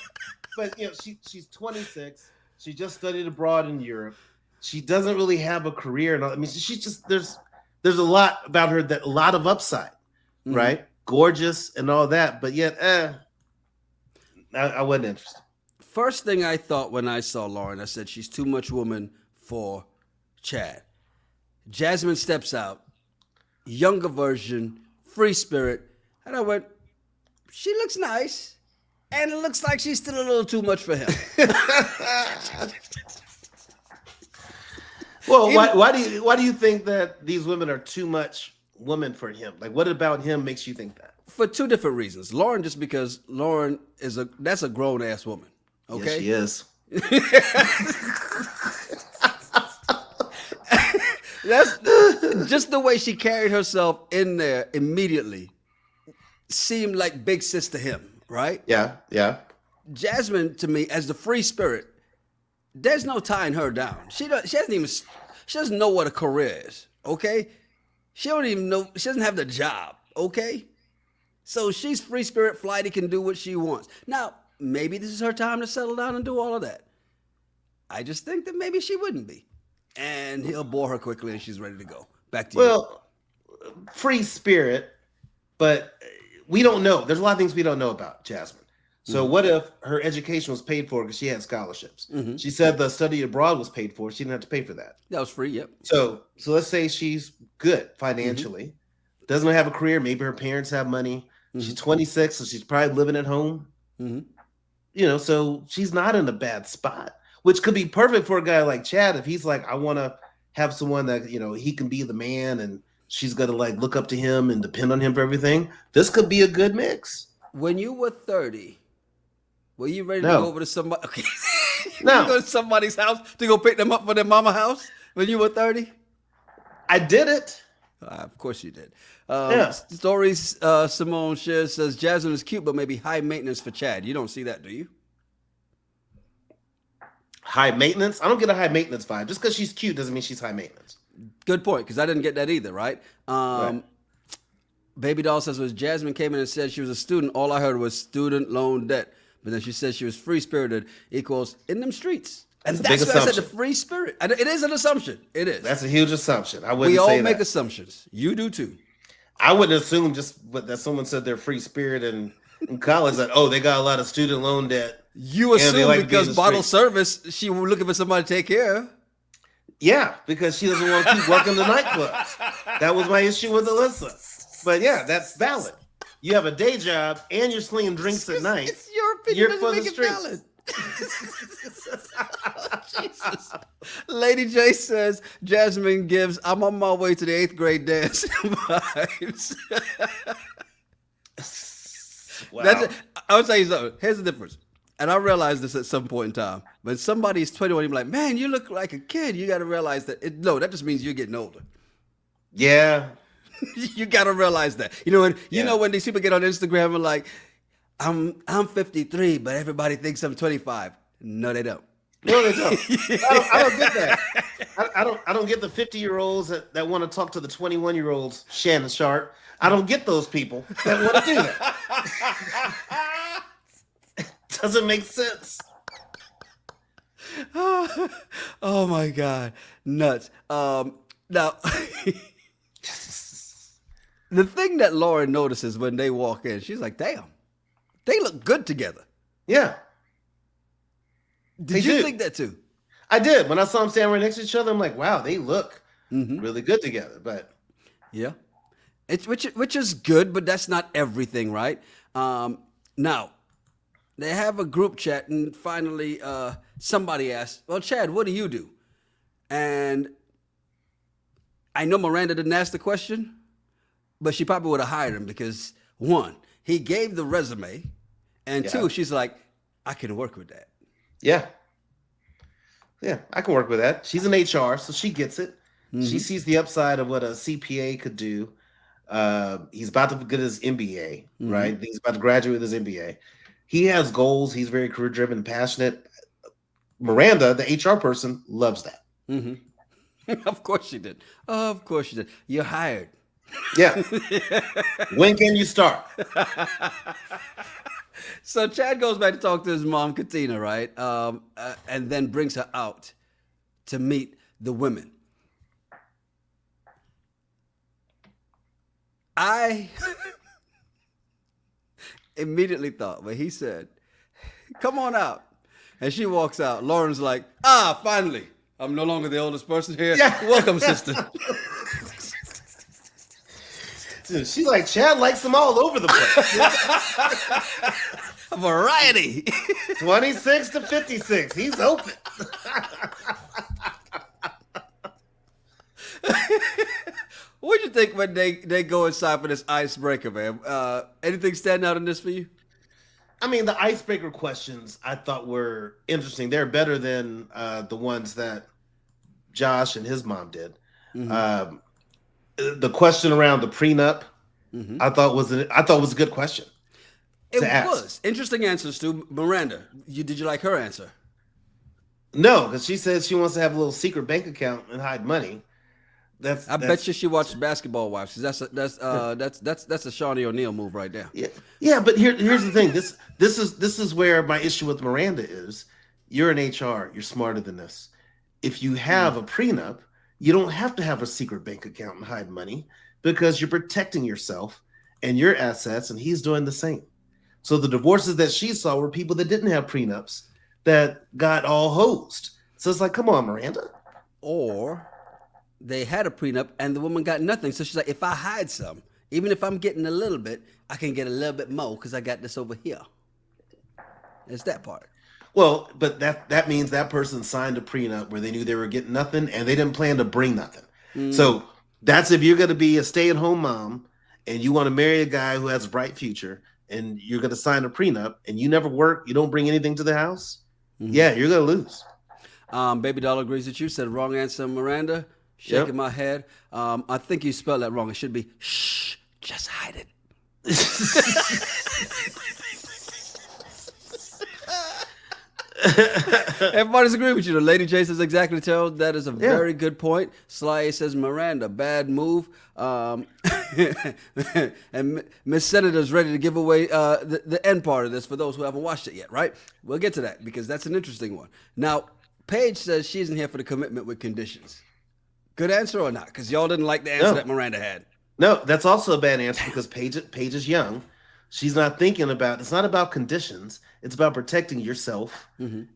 [SPEAKER 2] But, she's 26. She just studied abroad in Europe. She doesn't really have a career. I mean, she's just, there's a lot about her, that a lot of upside, right? Gorgeous and all that, but yet, I wasn't interested.
[SPEAKER 1] First thing I thought when I saw Lauren, I said, she's too much woman for Chadd. Jasmine steps out, younger version, free spirit, and I went, she looks nice, and it looks like she's still a little too much for him.
[SPEAKER 2] Well, why do you think that these women are too much woman for him? Like, what about him makes you think that?
[SPEAKER 1] For 2 different reasons. Lauren, just because Lauren that's a grown ass woman. Okay,
[SPEAKER 2] yes, she is.
[SPEAKER 1] That's just the way she carried herself in there immediately. Seemed like big sis to him, right?
[SPEAKER 2] Yeah.
[SPEAKER 1] Jasmine, to me, as the free spirit, there's no tying her down. She doesn't know what a career is, okay? She doesn't have the job, okay? So she's free spirit, flighty, can do what she wants. Now, maybe this is her time to settle down and do all of that. I just think that maybe she wouldn't be. And he'll bore her quickly and she's ready to go. Back to you.
[SPEAKER 2] Well, free spirit, but we don't know. There's a lot of things we don't know about Jasmine. So what if her education was paid for because she had scholarships? She said the study abroad was paid for. She didn't have to pay for that.
[SPEAKER 1] That was free, yep.
[SPEAKER 2] So let's say she's good financially, doesn't have a career. Maybe her parents have money. She's 26, so she's probably living at home. So she's not in a bad spot, which could be perfect for a guy like Chadd if he's like, I want to have someone that, he can be the man and she's going to like look up to him and depend on him for everything. This could be a good mix.
[SPEAKER 1] When you were 30, were you ready to go over to somebody? Okay.
[SPEAKER 2] No.
[SPEAKER 1] You go to somebody's house to go pick them up for their mama house when you were 30?
[SPEAKER 2] I did it.
[SPEAKER 1] Of course you did. Stories Simone shares says Jasmine is cute, but maybe high maintenance for Chadd. You don't see that, do you?
[SPEAKER 2] High maintenance? I don't get a high maintenance vibe. Just because she's cute doesn't mean she's high maintenance.
[SPEAKER 1] Good point, because I didn't get that either, right? Baby Doll says, when Jasmine came in and said she was a student, all I heard was student loan debt. But then she said she was free-spirited equals in them streets. And that's why I said the free spirit. It is an assumption. It is.
[SPEAKER 2] That's a huge assumption. I wouldn't say that.
[SPEAKER 1] We all make assumptions. You do too.
[SPEAKER 2] I wouldn't assume that someone said they're free spirit in college that, oh, they got a lot of student loan debt.
[SPEAKER 1] You
[SPEAKER 2] and they
[SPEAKER 1] assume
[SPEAKER 2] like to be in
[SPEAKER 1] because
[SPEAKER 2] the
[SPEAKER 1] bottle
[SPEAKER 2] street.
[SPEAKER 1] service, she was looking for somebody to take care of.
[SPEAKER 2] Yeah, because she doesn't want to keep working the nightclubs. That was my issue with Alyssa. But yeah, that's valid. You have a day job and you're slinging drinks at night.
[SPEAKER 1] It's your opinion.
[SPEAKER 2] You're for the
[SPEAKER 1] Make it
[SPEAKER 2] streets.
[SPEAKER 1] valid. Jesus. Lady J says, Jasmine gives, I'm on my way to the 8th grade dance vibes.
[SPEAKER 2] Wow.
[SPEAKER 1] I'll tell you something. Here's the difference. And I realized this at some point in time. When somebody's 21, you're like, man, you look like a kid. You got to realize that. That just means you're getting older.
[SPEAKER 2] Yeah.
[SPEAKER 1] You got to realize that. You know when these people get on Instagram and like, I'm 53, but everybody thinks I'm 25. No, they don't.
[SPEAKER 2] No, they don't. I don't get that. I don't get the 50-year-olds that want to talk to the 21-year-olds, Shannon Sharp. I don't get those people that want to do that. Doesn't make sense.
[SPEAKER 1] Oh my God. Nuts. Now, the thing that Lauren notices when they walk in, she's like, damn, they look good together.
[SPEAKER 2] Yeah.
[SPEAKER 1] Did you think that too?
[SPEAKER 2] I did. When I saw them standing right next to each other, I'm like, wow, they look really good together. But
[SPEAKER 1] yeah, which is good, but that's not everything, right? Now, they have a group chat, and finally somebody asked, well, Chadd, what do you do? And I know Miranda didn't ask the question, but she probably would have hired him because, one, he gave the resume, and two, she's like, I can work with that.
[SPEAKER 2] Yeah. Yeah, I can work with that. She's in HR, so she gets it. She sees the upside of what a CPA could do. He's about to get his MBA, right? He's about to graduate with his MBA. He has goals. He's very career-driven and passionate. Miranda, the HR person, loves that.
[SPEAKER 1] Of course she did. Of course she did. You're hired.
[SPEAKER 2] Yeah. When can you start?
[SPEAKER 1] So Chadd goes back to talk to his mom, Katina, right? And then brings her out to meet the women. I immediately thought when he said, come on out. And she walks out. Lauren's like, finally. I'm no longer the oldest person here.
[SPEAKER 2] Yeah.
[SPEAKER 1] Welcome, sister.
[SPEAKER 2] Dude, she's like, Chadd likes them all over the place.
[SPEAKER 1] A variety.
[SPEAKER 2] 26 to 56. He's open.
[SPEAKER 1] What'd you think when they go inside for this icebreaker, man? Anything stand out in this for you?
[SPEAKER 2] I mean, the icebreaker questions I thought were interesting. They're better than the ones that Josh and his mom did. The question around the prenup, I thought was a good question.
[SPEAKER 1] It was interesting answers to Miranda. Did you like her answer?
[SPEAKER 2] No, because she says she wants to have a little secret bank account and hide money.
[SPEAKER 1] I bet you she watched Basketball Wives. That's a Shawnee O'Neal move right there.
[SPEAKER 2] Yeah. But here's the thing. This is where my issue with Miranda is. You're in HR. You're smarter than this. If you have a prenup, you don't have to have a secret bank account and hide money because you're protecting yourself and your assets, and he's doing the same. So the divorces that she saw were people that didn't have prenups that got all hosed. So it's like, come on, Miranda.
[SPEAKER 1] Or they had a prenup and the woman got nothing. So she's like, if I hide some, even if I'm getting a little bit, I can get a little bit more because I got this over here. It's that part.
[SPEAKER 2] Well, but that means that person signed a prenup where they knew they were getting nothing and they didn't plan to bring nothing. So that's if you're going to be a stay-at-home mom and you want to marry a guy who has a bright future and you're going to sign a prenup and you never work, you don't bring anything to the house, yeah, you're going to lose.
[SPEAKER 1] Baby Doll agrees with you. Said wrong answer, Miranda. Shaking my head. I think you spelled that wrong. It should be shh, just hide it. Everybody's agreeing with you. The Lady J says exactly, Terrell. That is a very good point. Sly says Miranda, bad move. And Miss Senator's ready to give away the end part of this for those who haven't watched it yet, right? We'll get to that because that's an interesting one. Now, Paige says she's in here for the commitment with conditions. Good answer or not? Because y'all didn't like the answer that Miranda had.
[SPEAKER 2] No, that's also a bad answer because Paige is young. She's not thinking about. It's not about conditions. It's about protecting yourself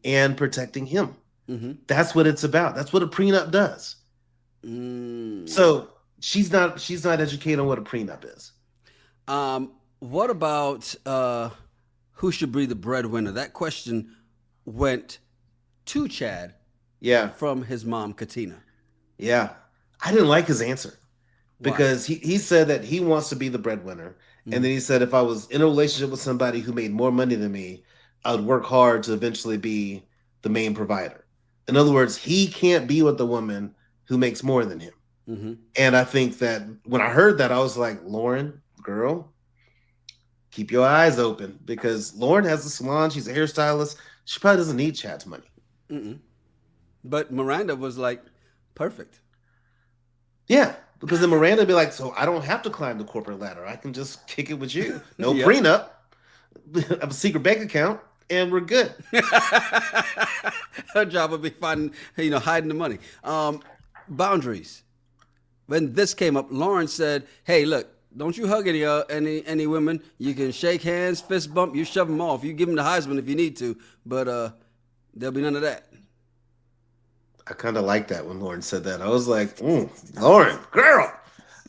[SPEAKER 2] and protecting him. That's what it's about. That's what a prenup does. So she's not educated on what a prenup is.
[SPEAKER 1] What about who should be the breadwinner? That question went to Chadd.
[SPEAKER 2] Yeah.
[SPEAKER 1] From his mom, Katina.
[SPEAKER 2] Yeah. I didn't like his answer because he said that he wants to be the breadwinner. And then he said, if I was in a relationship with somebody who made more money than me, I would work hard to eventually be the main provider. In other words, he can't be with the woman who makes more than him. And I think that when I heard that, I was like, Lauren, girl, keep your eyes open because Lauren has a salon. She's a hairstylist. She probably doesn't need Chadd's money.
[SPEAKER 1] But Miranda was like, perfect.
[SPEAKER 2] Yeah, because then Miranda would be like, so I don't have to climb the corporate ladder. I can just kick it with you. No prenup. I have a secret bank account, and we're good.
[SPEAKER 1] Her job would be hiding the money. Boundaries. When this came up, Lauren said, hey, look, don't you hug any women. You can shake hands, fist bump, you shove them off. You give them the Heisman if you need to, but there'll be none of that.
[SPEAKER 2] I kind of liked that when Lauren said that. I was like, Lauren, girl.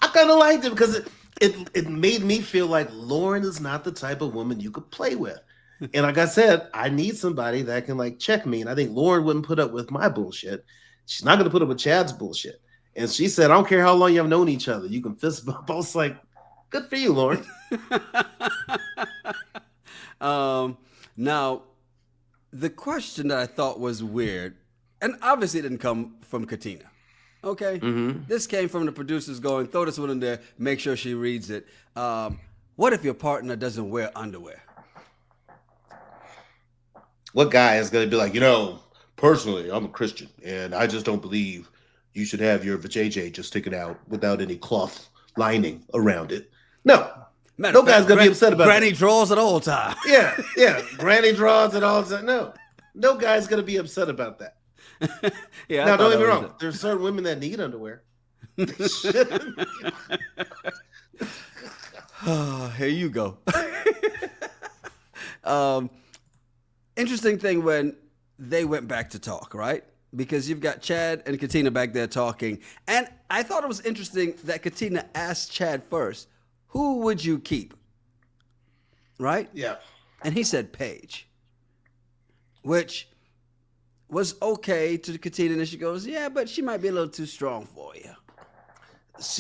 [SPEAKER 2] I kind of liked it because it made me feel like Lauren is not the type of woman you could play with. And like I said, I need somebody that can like check me. And I think Lauren wouldn't put up with my bullshit. She's not going to put up with Chadd's bullshit. And she said, I don't care how long you have known each other. You can fist bump. I was like, good for you, Lauren.
[SPEAKER 1] Now, the question that I thought was weird, and obviously it didn't come from Katina. Okay? This came from the producers going, throw this one in there, make sure she reads it. What if your partner doesn't wear underwear?
[SPEAKER 2] What guy is going to be like, personally, I'm a Christian, and I just don't believe you should have your vajayjay just sticking out without any cloth lining around it. No. No guy's going to be upset about
[SPEAKER 1] Granny draws at all times.
[SPEAKER 2] Yeah. Granny draws at all times. No guy's going to be upset about that.
[SPEAKER 1] Yeah.
[SPEAKER 2] Now, don't get me wrong. There's certain women that need underwear.
[SPEAKER 1] Here you go. Interesting thing when they went back to talk, right? Because you've got Chadd and Katina back there talking. And I thought it was interesting that Katina asked Chadd first, who would you keep? Right?
[SPEAKER 2] Yeah.
[SPEAKER 1] And he said Paige, which was okay to Katina. And she goes, yeah, but she might be a little too strong for you.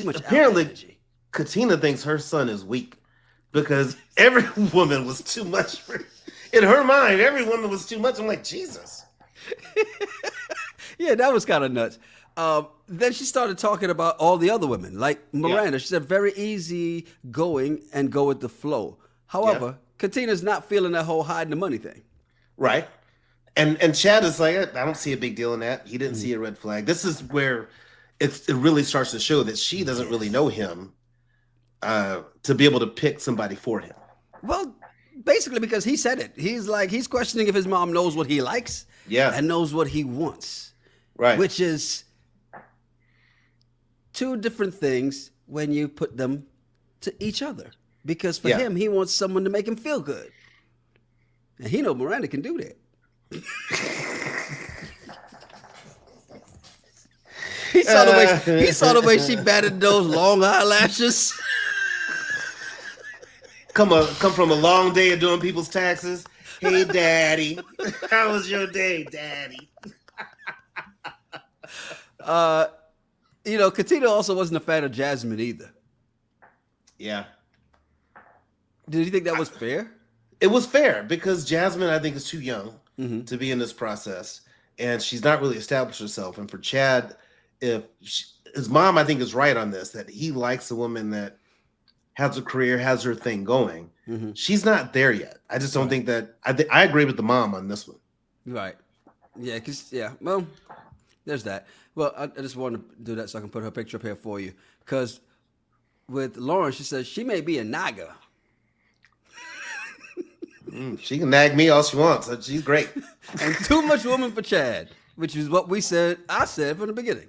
[SPEAKER 2] Apparently, Katina thinks her son is weak because every woman was too much for her. In her mind, every woman was too much. I'm like, Jesus.
[SPEAKER 1] Yeah, that was kind of nuts. Then she started talking about all the other women, like Miranda. Yeah. She said, very easy going and go with the flow. However, Katina's not feeling that whole hiding the money thing.
[SPEAKER 2] Right. And Chadd is like, I don't see a big deal in that. He didn't see a red flag. This is where it really starts to show that she doesn't really know him to be able to pick somebody for him.
[SPEAKER 1] Well, basically because he said it. He's questioning if his mom knows what he likes and knows what he wants.
[SPEAKER 2] Right.
[SPEAKER 1] Which is two different things when you put them to each other. Because for him, he wants someone to make him feel good. And he knows Miranda can do that. He saw the way she batted those long eyelashes.
[SPEAKER 2] Come from a long day of doing people's taxes. Hey, Daddy, how was your day, Daddy?
[SPEAKER 1] Katina also wasn't a fan of Jasmine either.
[SPEAKER 2] Yeah.
[SPEAKER 1] Did you think that was fair?
[SPEAKER 2] It was fair because Jasmine, I think, is too young to be in this process, and she's not really established herself. And for Chadd, his mom, I think, is right on this, that he likes a woman that has a career, has her thing going. She's not there yet. I just don't think that. I agree with the mom on this one.
[SPEAKER 1] Right. Yeah. Well, there's that. Well, I just wanted to do that so I can put her picture up here for you. Because with Lauren, she says she may be a naga.
[SPEAKER 2] She can nag me all she wants. She's great.
[SPEAKER 1] And too much woman for Chadd, which is what I said from the beginning.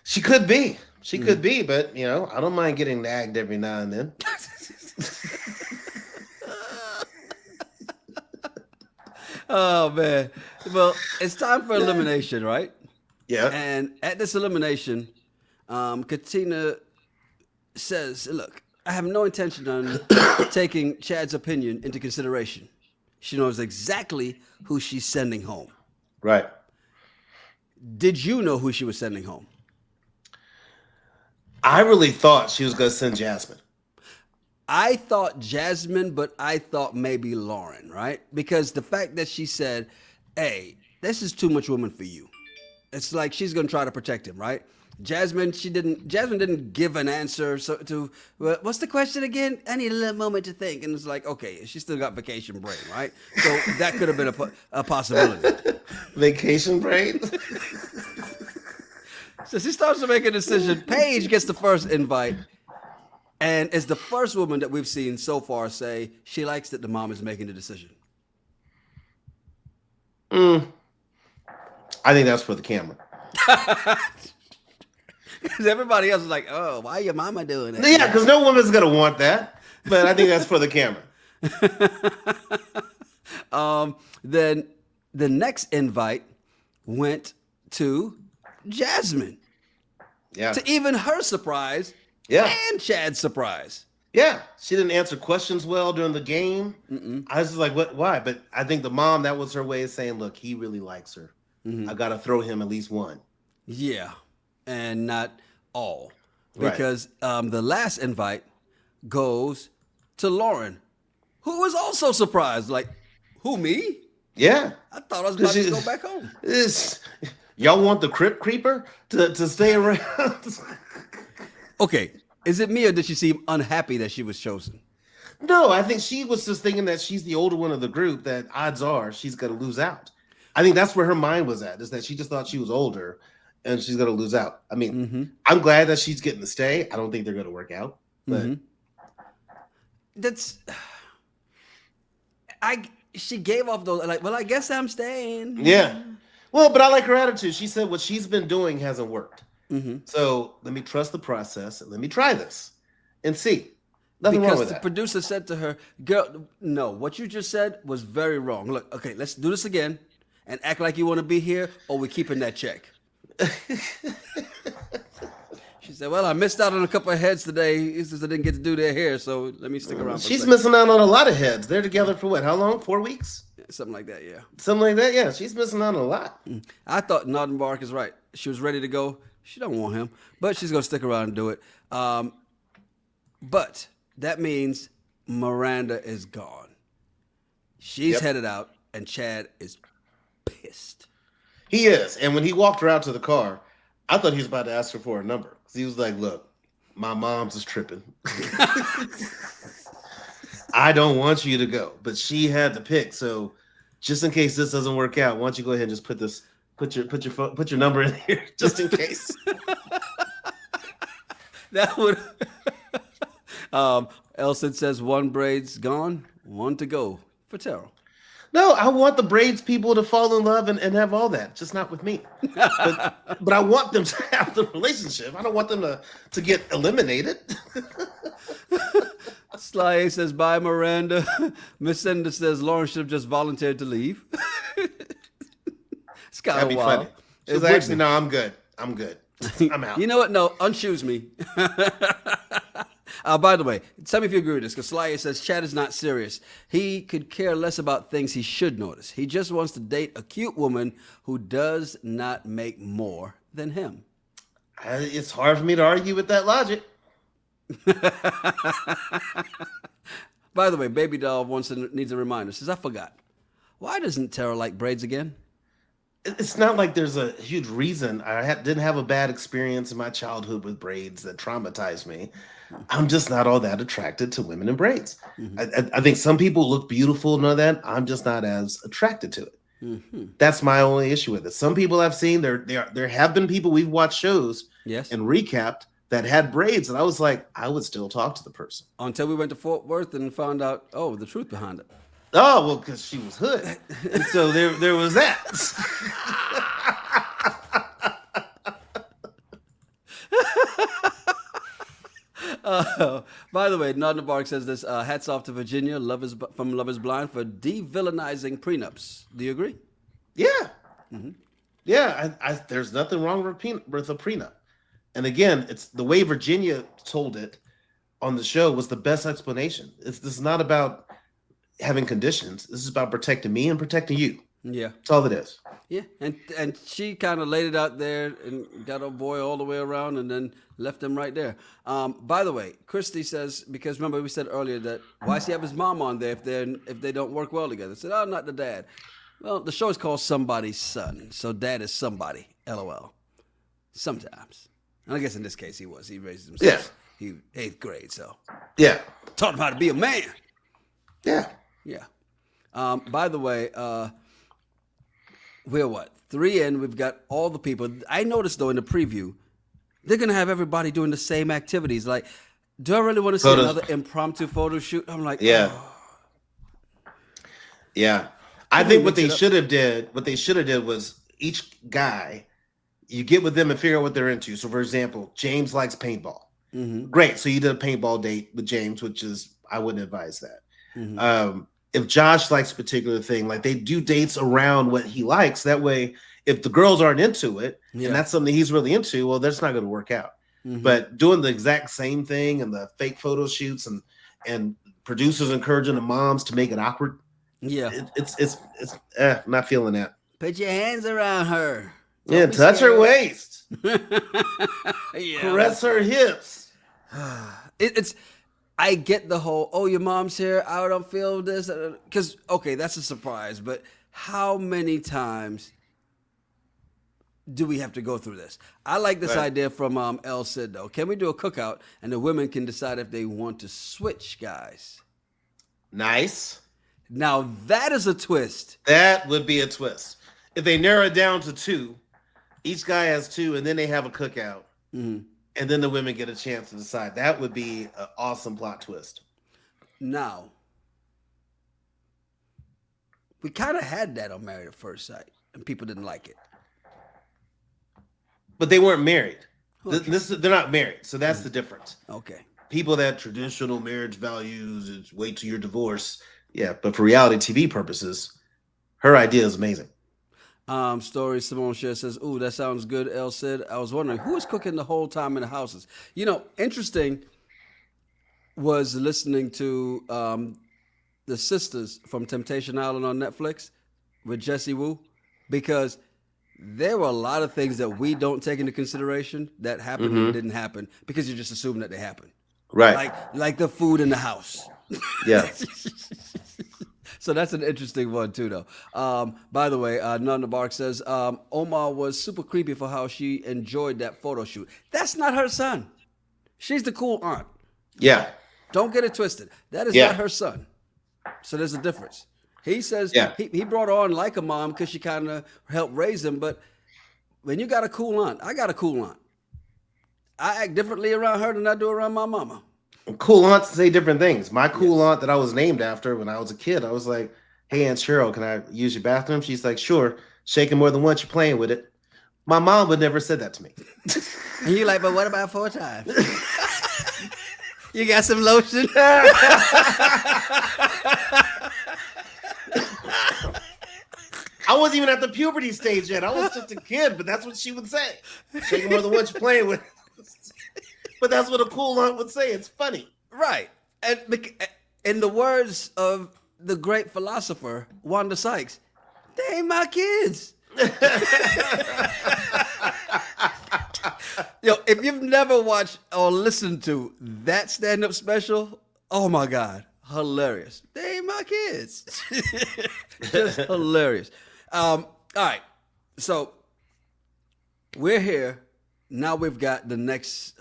[SPEAKER 2] She could be. She could be, but I don't mind getting nagged every now and then.
[SPEAKER 1] Oh man. Well, it's time for elimination, right?
[SPEAKER 2] Yeah.
[SPEAKER 1] And at this elimination, Katina says, "Look, I have no intention on taking Chadd's opinion into consideration. She knows exactly who she's sending home."
[SPEAKER 2] Right.
[SPEAKER 1] Did you know who she was sending home?
[SPEAKER 2] I really thought she was going to send Jasmine.
[SPEAKER 1] I thought Jasmine, but I thought maybe Lauren, right? Because the fact that she said, "Hey, this is too much woman for you." It's like she's going to try to protect him, right? Jasmine didn't give an answer what's the question again? I need a little moment to think. And it's like, okay, she still got vacation brain, right? So that could have been a possibility.
[SPEAKER 2] Vacation brain?
[SPEAKER 1] So she starts to make a decision. Paige gets the first invite and is the first woman that we've seen so far say she likes that the mom is making the decision.
[SPEAKER 2] I think that's for the camera.
[SPEAKER 1] Because everybody else is like, "Oh, why your mama doing it?"
[SPEAKER 2] Yeah, because no woman's going to want that. But I think that's for the camera.
[SPEAKER 1] Then the next invite went to Jasmine.
[SPEAKER 2] Yeah.
[SPEAKER 1] To even her surprise and Chadd's surprise.
[SPEAKER 2] Yeah. She didn't answer questions well during the game. I was just like, what? Why? But I think the mom, that was her way of saying, look, he really likes her. I got to throw him at least one.
[SPEAKER 1] Yeah. And not all.
[SPEAKER 2] Right.
[SPEAKER 1] Because the last invite goes to Lauren, who was also surprised. Like, who, me?
[SPEAKER 2] Yeah.
[SPEAKER 1] I thought I was about to go back home.
[SPEAKER 2] Y'all want the crypt creeper to stay around?
[SPEAKER 1] Okay. Is it me or did she seem unhappy that she was chosen?
[SPEAKER 2] No, I think she was just thinking that she's the older one of the group, that odds are she's going to lose out. I think that's where her mind was at, is that she just thought she was older and she's going to lose out. I mean, I'm glad that she's getting to stay. I don't think they're going to work out. But
[SPEAKER 1] she gave off those, like, well, I guess I'm staying.
[SPEAKER 2] Yeah. Well, but I like her attitude. She said what she's been doing hasn't worked. So let me trust the process and let me try this and see. Nothing wrong with that.
[SPEAKER 1] Because the producer said to her, "Girl, no, what you just said was very wrong. Look, okay, let's do this again and act like you want to be here or we're keeping that check." She said, "Well, I missed out on a couple of heads today. It's just I didn't get to do their hair, so let me stick around."
[SPEAKER 2] She's missing out on a lot of heads. They're together for what? How long? 4 weeks?
[SPEAKER 1] Something like that, yeah.
[SPEAKER 2] Something like that, yeah. She's missing out on a lot.
[SPEAKER 1] I thought Nordenbark is right. She was ready to go. She don't want him, but she's going to stick around and do it. But that means Miranda is gone. She's headed out, and Chadd is pissed.
[SPEAKER 2] He is. And when he walked her out to the car, I thought he was about to ask her for a number. Because he was like, look, my mom's is tripping. I don't want you to go. But she had to pick. So just in case this doesn't work out, why don't you go ahead and just put your number in here just in case.
[SPEAKER 1] That would Elson says 1 braid's gone, 1 to go for Terrell.
[SPEAKER 2] No, I want the braids people to fall in love and have all that, just not with me. But I want them to have the relationship. I don't want them to get eliminated.
[SPEAKER 1] Sly says, "Bye, Miranda." Miss Sender says Lauren should have just volunteered to leave. It's kind of wild.
[SPEAKER 2] Funny. She's like, actually, no, I'm good. I'm good. I'm out.
[SPEAKER 1] You know what? No, unshoes me. By the way, tell me if you agree with this, because Sly says Chadd is not serious. He could care less about things he should notice. He just wants to date a cute woman who does not make more than him.
[SPEAKER 2] It's hard for me to argue with that logic.
[SPEAKER 1] By the way, Baby Doll needs a reminder. Says, "I forgot. Why doesn't Terrell like braids again?"
[SPEAKER 2] It's not like there's a huge reason. Didn't have a bad experience in my childhood with braids that traumatized me. I'm just not all that attracted to women in braids. I think some people look beautiful and all that. I'm just not as attracted to it. That's my only issue with it. Some people I've seen, there have been people we've watched shows and recapped that had braids, and I was like, I would still talk to the person.
[SPEAKER 1] Until we went to Fort Worth and found out, the truth behind it.
[SPEAKER 2] Oh, well, because she was hood. And so there was that.
[SPEAKER 1] By the way, Nod Bark says this. Hats off to Virginia, from Love Is Blind, for de-villainizing prenups. Do you agree?
[SPEAKER 2] Yeah. Mm-hmm. Yeah. There's nothing wrong with a prenup. And again, it's the way Virginia told it on the show was the best explanation. This is not about having conditions. This is about protecting me and protecting you.
[SPEAKER 1] Yeah.
[SPEAKER 2] That's all it is.
[SPEAKER 1] Yeah. And she kind of laid it out there and got her boy all the way around and then left him right there. By the way, Christy says, because remember we said earlier that why does he have his mom on there if they don't work well together? I said, oh, not the dad. Well, the show is called Somebody's Son, so dad is somebody. LOL. Sometimes. And I guess in this case he was. He raised himself. Yeah. He 8th grade, so.
[SPEAKER 2] Yeah.
[SPEAKER 1] Taught him how to be a man.
[SPEAKER 2] Yeah.
[SPEAKER 1] Yeah. By the way, we're what? 3 in. We've got all the people. I noticed though in the preview, they're gonna have everybody doing the same activities. Like, do I really want to see another impromptu photo shoot? I'm like,
[SPEAKER 2] yeah.
[SPEAKER 1] Oh.
[SPEAKER 2] Yeah. I think what they should have did was each guy, you get with them and figure out what they're into. So for example, James likes paintball. Mm-hmm. Great. So you did a paintball date with James, which is, I wouldn't advise that. Mm-hmm. If Josh likes a particular thing, like they do dates around what he likes. That way, if the girls aren't into it and that's something he's really into, well, that's not going to work out. Mm-hmm. But doing the exact same thing and the fake photo shoots and producers encouraging the moms to make it awkward. Yeah, it's I'm not feeling that.
[SPEAKER 1] Put your hands around her.
[SPEAKER 2] Don't touch her waist. Caress her hips.
[SPEAKER 1] It's. I get the whole, oh, your mom's here, I don't feel this. Because, okay, that's a surprise. But how many times do we have to go through this? I like this idea from El Cid, though. Can we do a cookout and the women can decide if they want to switch guys?
[SPEAKER 2] Nice.
[SPEAKER 1] Now, that is a twist.
[SPEAKER 2] That would be a twist. If they narrow it down to 2, each guy has 2, and then they have a cookout. Mm-hmm. And then the women get a chance to decide. That would be an awesome plot twist.
[SPEAKER 1] Now, we kind of had that on Married at First Sight, and people didn't like it.
[SPEAKER 2] But they weren't married. Okay. They're not married, so that's the difference.
[SPEAKER 1] Okay.
[SPEAKER 2] People that traditional marriage values is wait till you're divorced. Yeah, but for reality TV purposes, her idea is amazing.
[SPEAKER 1] Story Simone Share says, ooh, that sounds good, El said. I was wondering, who is cooking the whole time in the houses? You know, interesting was listening to the sisters from Temptation Island on Netflix with Jessie Wu, because there were a lot of things that we don't take into consideration that happened and didn't happen because you just assume that they happened.
[SPEAKER 2] Right.
[SPEAKER 1] Like the food in the house.
[SPEAKER 2] Yeah.
[SPEAKER 1] So that's an interesting one too, though. By the way, Nanda Bark says Omar was super creepy for how she enjoyed that photo shoot. That's not her son. She's the cool aunt.
[SPEAKER 2] Yeah.
[SPEAKER 1] Don't get it twisted. That is not her son. So there's a difference. He says he brought her on like a mom because she kind of helped raise him. But when you got a cool aunt, I got a cool aunt. I act differently around her than I do around my mama.
[SPEAKER 2] Cool aunts say different things. My cool aunt that I was named after when I was a kid, I was like, hey, Aunt Cheryl, can I use your bathroom? She's like, sure. Shaking more than once, you're playing with it. My mom would never said that to me.
[SPEAKER 1] And you're like, but what about 4 times? You got some lotion?
[SPEAKER 2] I wasn't even at the puberty stage yet. I was just a kid, but that's what she would say. Shaking more than once, you're playing with it. But that's what a cool aunt would say. It's funny.
[SPEAKER 1] Right. And in the words of the great philosopher, Wanda Sykes, they ain't my kids. Yo, if you've never watched or listened to that stand-up special, oh my God, hilarious. They ain't my kids. Just hilarious. All right. So we're here. Now we've got the next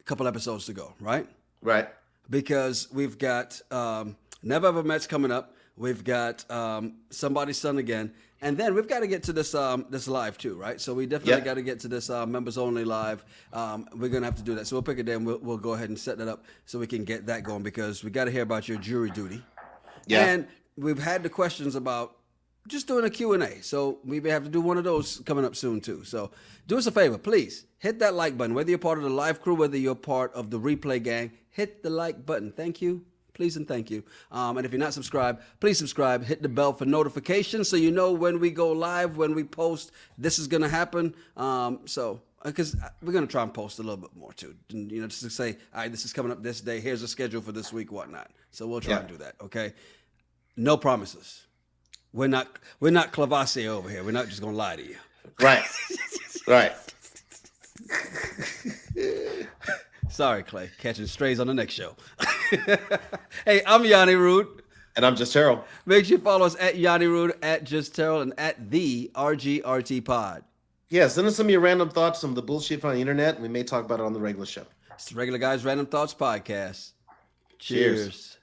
[SPEAKER 1] couple episodes to go, right?
[SPEAKER 2] Right.
[SPEAKER 1] Because we've got Never Ever Met's coming up. We've got Somebody's Son again. And then we've got to get to this this live too, right? So we definitely got to get to this members only live. We're going to have to do that. So we'll pick a day and we'll go ahead and set that up so we can get that going because we got to hear about your jury duty. Yeah. And we've had the questions about just doing a Q&A. So we may have to do one of those coming up soon too. So do us a favor, please hit that like button. Whether you're part of the live crew, whether you're part of the replay gang, hit the like button. Thank you. Please and thank you. And if you're not subscribed, please subscribe. Hit the bell for notifications so you know when we go live, when we post. This is going to happen. Because we're going to try and post a little bit more too. Just to say, all right, this is coming up this day. Here's the schedule for this week, whatnot. So we'll try and do that. Okay. No promises. We're not Clavassier over here. We're not just going to lie to you.
[SPEAKER 2] Right. Right.
[SPEAKER 1] Sorry, Clay. Catching strays on the next show. Hey, I'm Yanni Rude.
[SPEAKER 2] And I'm just Terrell.
[SPEAKER 1] Make sure you follow us at Yanni Rude, at Just Terrell, and at the RGRT Pod.
[SPEAKER 2] Yeah, send us some of your random thoughts, some of the bullshit on the internet, and we may talk about it on the regular show.
[SPEAKER 1] It's the Regular Guys Random Thoughts Podcast. Cheers.